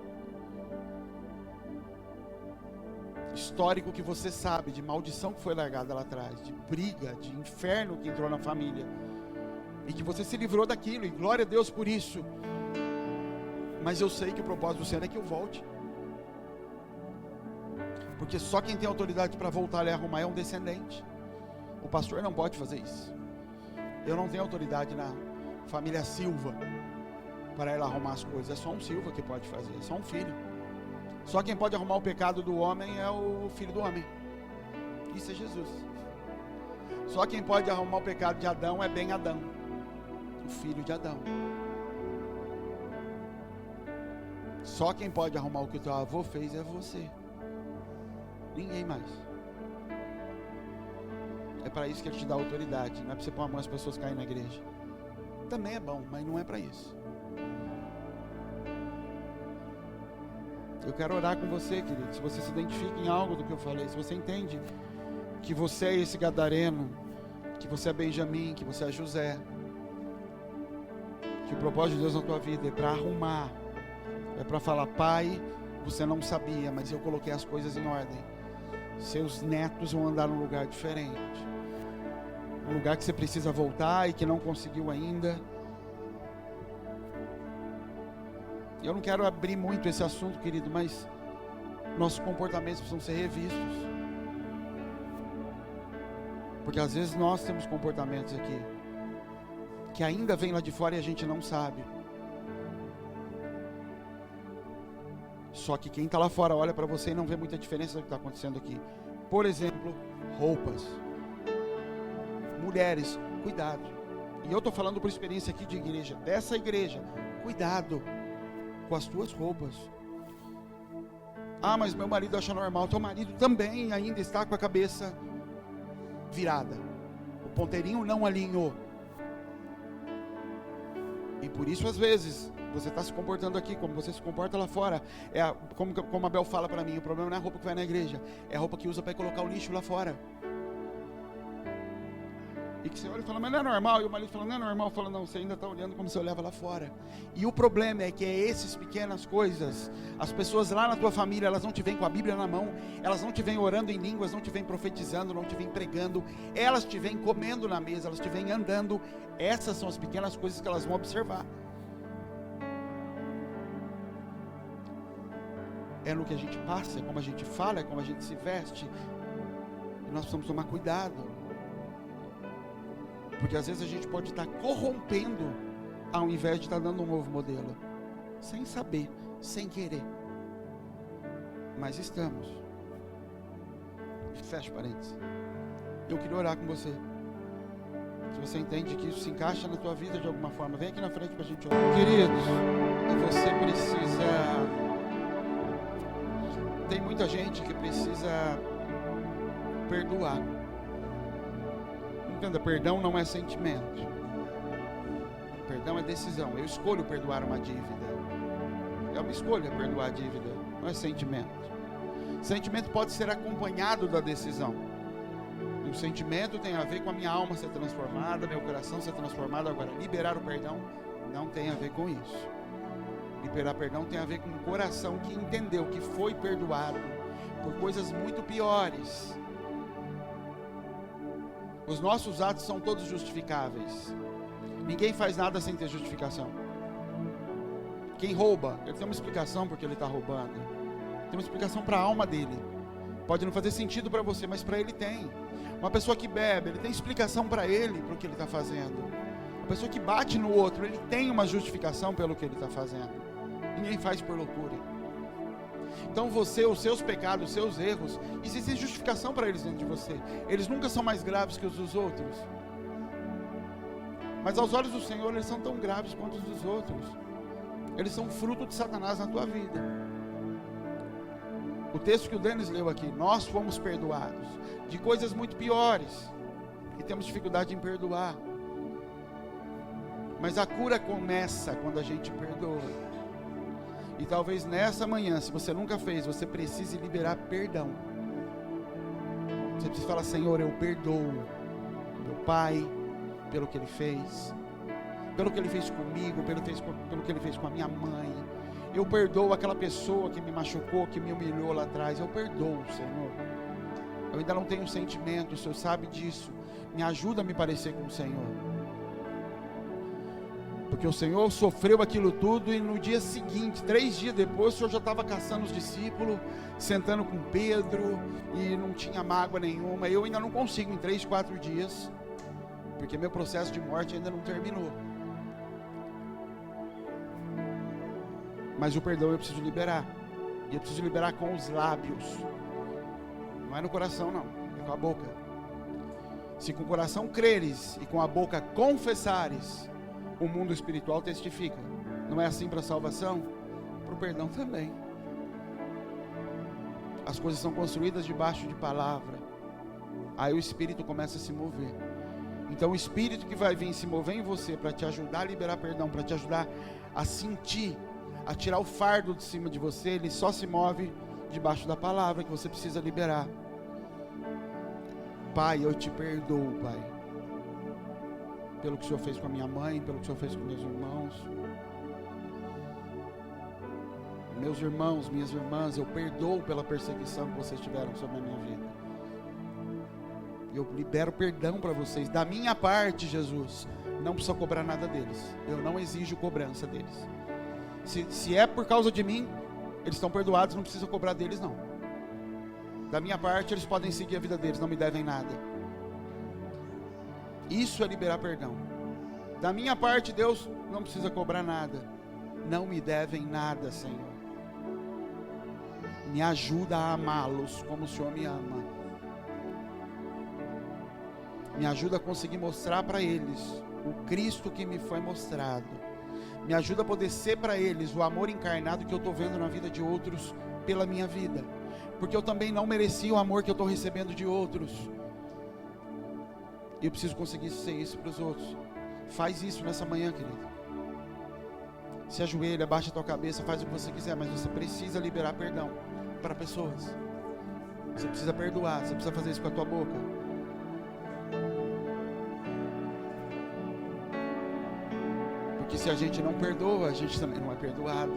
histórico que você sabe, de maldição que foi largada lá atrás, de briga, de inferno que entrou na família, e que você se livrou daquilo, e glória a Deus por isso. Mas eu sei que o propósito do Senhor é que eu volte. Porque só quem tem autoridade para voltar e arrumar é um descendente. O pastor não pode fazer isso. Eu não tenho autoridade na família Silva para ir lá arrumar as coisas. É só um Silva que pode fazer, é só um filho. Só quem pode arrumar o pecado do homem é o filho do homem. Isso é Jesus. Só quem pode arrumar o pecado de Adão é Ben Adão, o filho de Adão. Só quem pode arrumar o que o teu avô fez é você. Ninguém mais. É para isso que ele te dá autoridade. Não é para você pôr a mão as pessoas caírem na igreja. Também é bom, mas não é para isso. Eu quero orar com você, querido. Se você se identifica em algo do que eu falei, se você entende que você é esse gadareno, que você é Benjamim, que você é José, que o propósito de Deus na tua vida é para arrumar, é para falar, pai, você não sabia, mas eu coloquei as coisas em ordem. Seus netos vão andar num lugar diferente, um lugar que você precisa voltar e que não conseguiu ainda. Eu não quero abrir muito esse assunto, querido, mas nossos comportamentos precisam ser revistos. Porque às vezes nós temos comportamentos aqui que ainda vem lá de fora e a gente não sabe. Só que quem está lá fora olha para você e não vê muita diferença do que está acontecendo aqui. Por exemplo, roupas. Mulheres, cuidado. E eu estou falando por experiência aqui de igreja, dessa igreja. Cuidado com as tuas roupas. Mas meu marido acha normal. Teu marido também ainda está com a cabeça virada. O ponteirinho não alinhou. E por isso às vezes você está se comportando aqui como você se comporta lá fora. Como a Bel fala para mim, o problema não é a roupa que vai na igreja, é a roupa que usa para colocar o lixo lá fora. E que você olha e fala, mas não é normal. E o marido fala, não é normal. Fala, não, você ainda está olhando como você olhava lá fora. E o problema é que essas pequenas coisas, as pessoas lá na tua família, elas não te veem com a Bíblia na mão, elas não te veem orando em línguas, não te veem profetizando, não te veem pregando, elas te veem comendo na mesa, elas te veem andando. Essas são as pequenas coisas que elas vão observar. é no que a gente passa, é como a gente fala, é como a gente se veste. E nós precisamos tomar cuidado, porque às vezes a gente pode estar corrompendo, ao invés de estar dando um novo modelo, sem saber, sem querer, mas estamos. Fecha parênteses. Eu queria orar com você. Se você entende que isso se encaixa na tua vida de alguma forma, vem aqui na frente para a gente orar. Queridos, você precisa... Tem muita gente que precisa perdoar. Entenda, perdão não é sentimento. Perdão é decisão. Eu escolho perdoar uma dívida. É uma escolha perdoar a dívida, não é sentimento. Sentimento pode ser acompanhado da decisão. E o sentimento tem a ver com a minha alma ser transformada, meu coração ser transformado. Agora, liberar o perdão não tem a ver com isso. Liberar perdão tem a ver com um coração que entendeu que foi perdoado por coisas muito piores. Os nossos atos são todos justificáveis. Ninguém faz nada sem ter justificação. Quem rouba, ele tem uma explicação porque ele está roubando. Tem uma explicação para a alma dele. Pode não fazer sentido para você, mas para ele tem. Uma pessoa que bebe, ele tem explicação para ele, para o que ele está fazendo. Uma pessoa que bate no outro, ele tem uma justificação pelo que ele está fazendo. Ninguém faz por loucura. Então você, os seus pecados, os seus erros, existe justificação para eles dentro de você. Eles nunca são mais graves que os dos outros. Mas aos olhos do Senhor, eles são tão graves quanto os dos outros. Eles são fruto de Satanás na tua vida. O texto que o Denis leu aqui, nós fomos perdoados de coisas muito piores e temos dificuldade em perdoar. Mas a cura começa quando a gente perdoa. E talvez nessa manhã, se você nunca fez, você precise liberar perdão. Você precisa falar: Senhor, eu perdoo meu pai pelo que ele fez, pelo que ele fez comigo, pelo que ele fez com a minha mãe. Eu perdoo aquela pessoa que me machucou, que me humilhou lá atrás. Eu perdoo, Senhor. Eu ainda não tenho sentimento, o Senhor sabe disso. Me ajuda a me parecer com o Senhor. Porque o Senhor sofreu aquilo tudo e no dia seguinte, 3 dias depois, o Senhor já estava caçando os discípulos, sentando com Pedro, e não tinha mágoa nenhuma. Eu ainda não consigo em 3, 4 dias, porque meu processo de morte ainda não terminou. Mas o perdão eu preciso liberar. E eu preciso liberar com os lábios. Não é no coração não, é com a boca. Se com o coração creres e com a boca confessares, o mundo espiritual testifica. Não é assim para a salvação? Para o perdão também. As coisas são construídas debaixo de palavra. Aí o Espírito começa a se mover. Então o Espírito que vai vir se mover em você para te ajudar a liberar perdão, para te ajudar a sentir, a tirar o fardo de cima de você, ele só se move debaixo da palavra que você precisa liberar. Pai, eu te perdoo, Pai, pelo que o Senhor fez com a minha mãe, pelo que o Senhor fez com meus irmãos. Meus irmãos, minhas irmãs, eu perdoo pela perseguição que vocês tiveram sobre a minha vida. Eu libero perdão para vocês. Da minha parte, Jesus, não precisa cobrar nada deles. Eu não exijo cobrança deles. Se é por causa de mim, eles estão perdoados, não precisa cobrar deles não. Da minha parte, eles podem seguir a vida deles, não me devem nada. Isso é liberar perdão. Da minha parte, Deus não precisa cobrar nada. Não me devem nada, Senhor. Me ajuda a amá-los como o Senhor me ama. Me ajuda a conseguir mostrar para eles o Cristo que me foi mostrado. Me ajuda a poder ser para eles o amor encarnado que eu estou vendo na vida de outros pela minha vida. Porque eu também não merecia o amor que eu estou recebendo de outros. E eu preciso conseguir ser isso para os outros. Faz isso nessa manhã, querido. Se ajoelha, abaixa a tua cabeça, faz o que você quiser, mas você precisa liberar perdão para pessoas. Você precisa perdoar, você precisa fazer isso com a tua boca. Porque se a gente não perdoa, a gente também não é perdoado.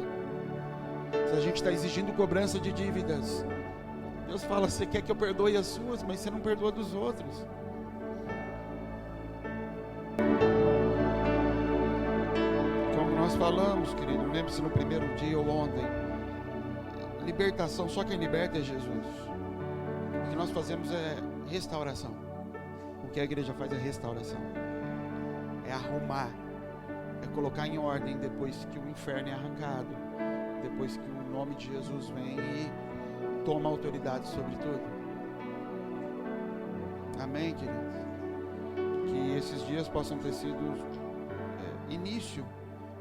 Se a gente está exigindo cobrança de dívidas, Deus fala: você quer que eu perdoe as suas, mas você não perdoa dos outros. Como nós falamos, querido, lembre-se no primeiro dia ou ontem, libertação, só quem liberta é Jesus. O que nós fazemos é restauração. O que a igreja faz é restauração. É arrumar. É colocar em ordem depois que o inferno é arrancado. Depois que o nome de Jesus vem e toma autoridade sobre tudo. Amém, queridos? Que esses dias possam ter sido início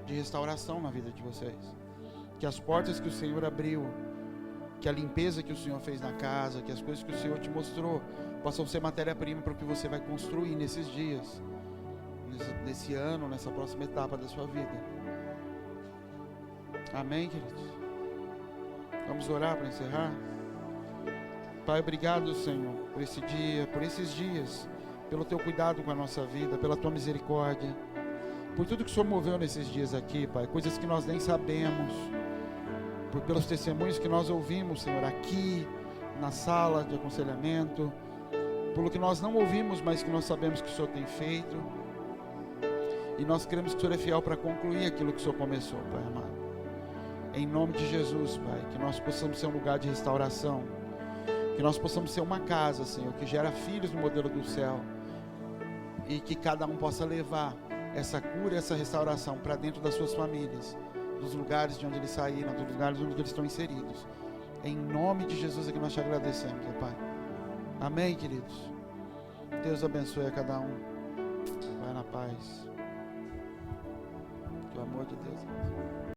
de restauração na vida de vocês. Que as portas que o Senhor abriu, que a limpeza que o Senhor fez na casa, que as coisas que o Senhor te mostrou possam ser matéria-prima para o que você vai construir nesses dias, nesse ano, nessa próxima etapa da sua vida. Amém, queridos? Vamos orar para encerrar? Pai, obrigado, Senhor, por esse dia, por esses dias, pelo Teu cuidado com a nossa vida, pela Tua misericórdia, por tudo que o Senhor moveu nesses dias aqui, Pai, coisas que nós nem sabemos, pelos testemunhos que nós ouvimos, Senhor, aqui na sala de aconselhamento, pelo que nós não ouvimos, mas que nós sabemos que o Senhor tem feito, e nós cremos que o Senhor é fiel para concluir aquilo que o Senhor começou, Pai amado. Em nome de Jesus, Pai, que nós possamos ser um lugar de restauração, que nós possamos ser uma casa, Senhor, que gera filhos no modelo do céu, e que cada um possa levar essa cura e essa restauração para dentro das suas famílias, dos lugares de onde eles saíram, dos lugares onde eles estão inseridos. Em nome de Jesus é que nós te agradecemos, Pai. Amém, queridos? Deus abençoe a cada um. Vai na paz. Que o amor de Deus.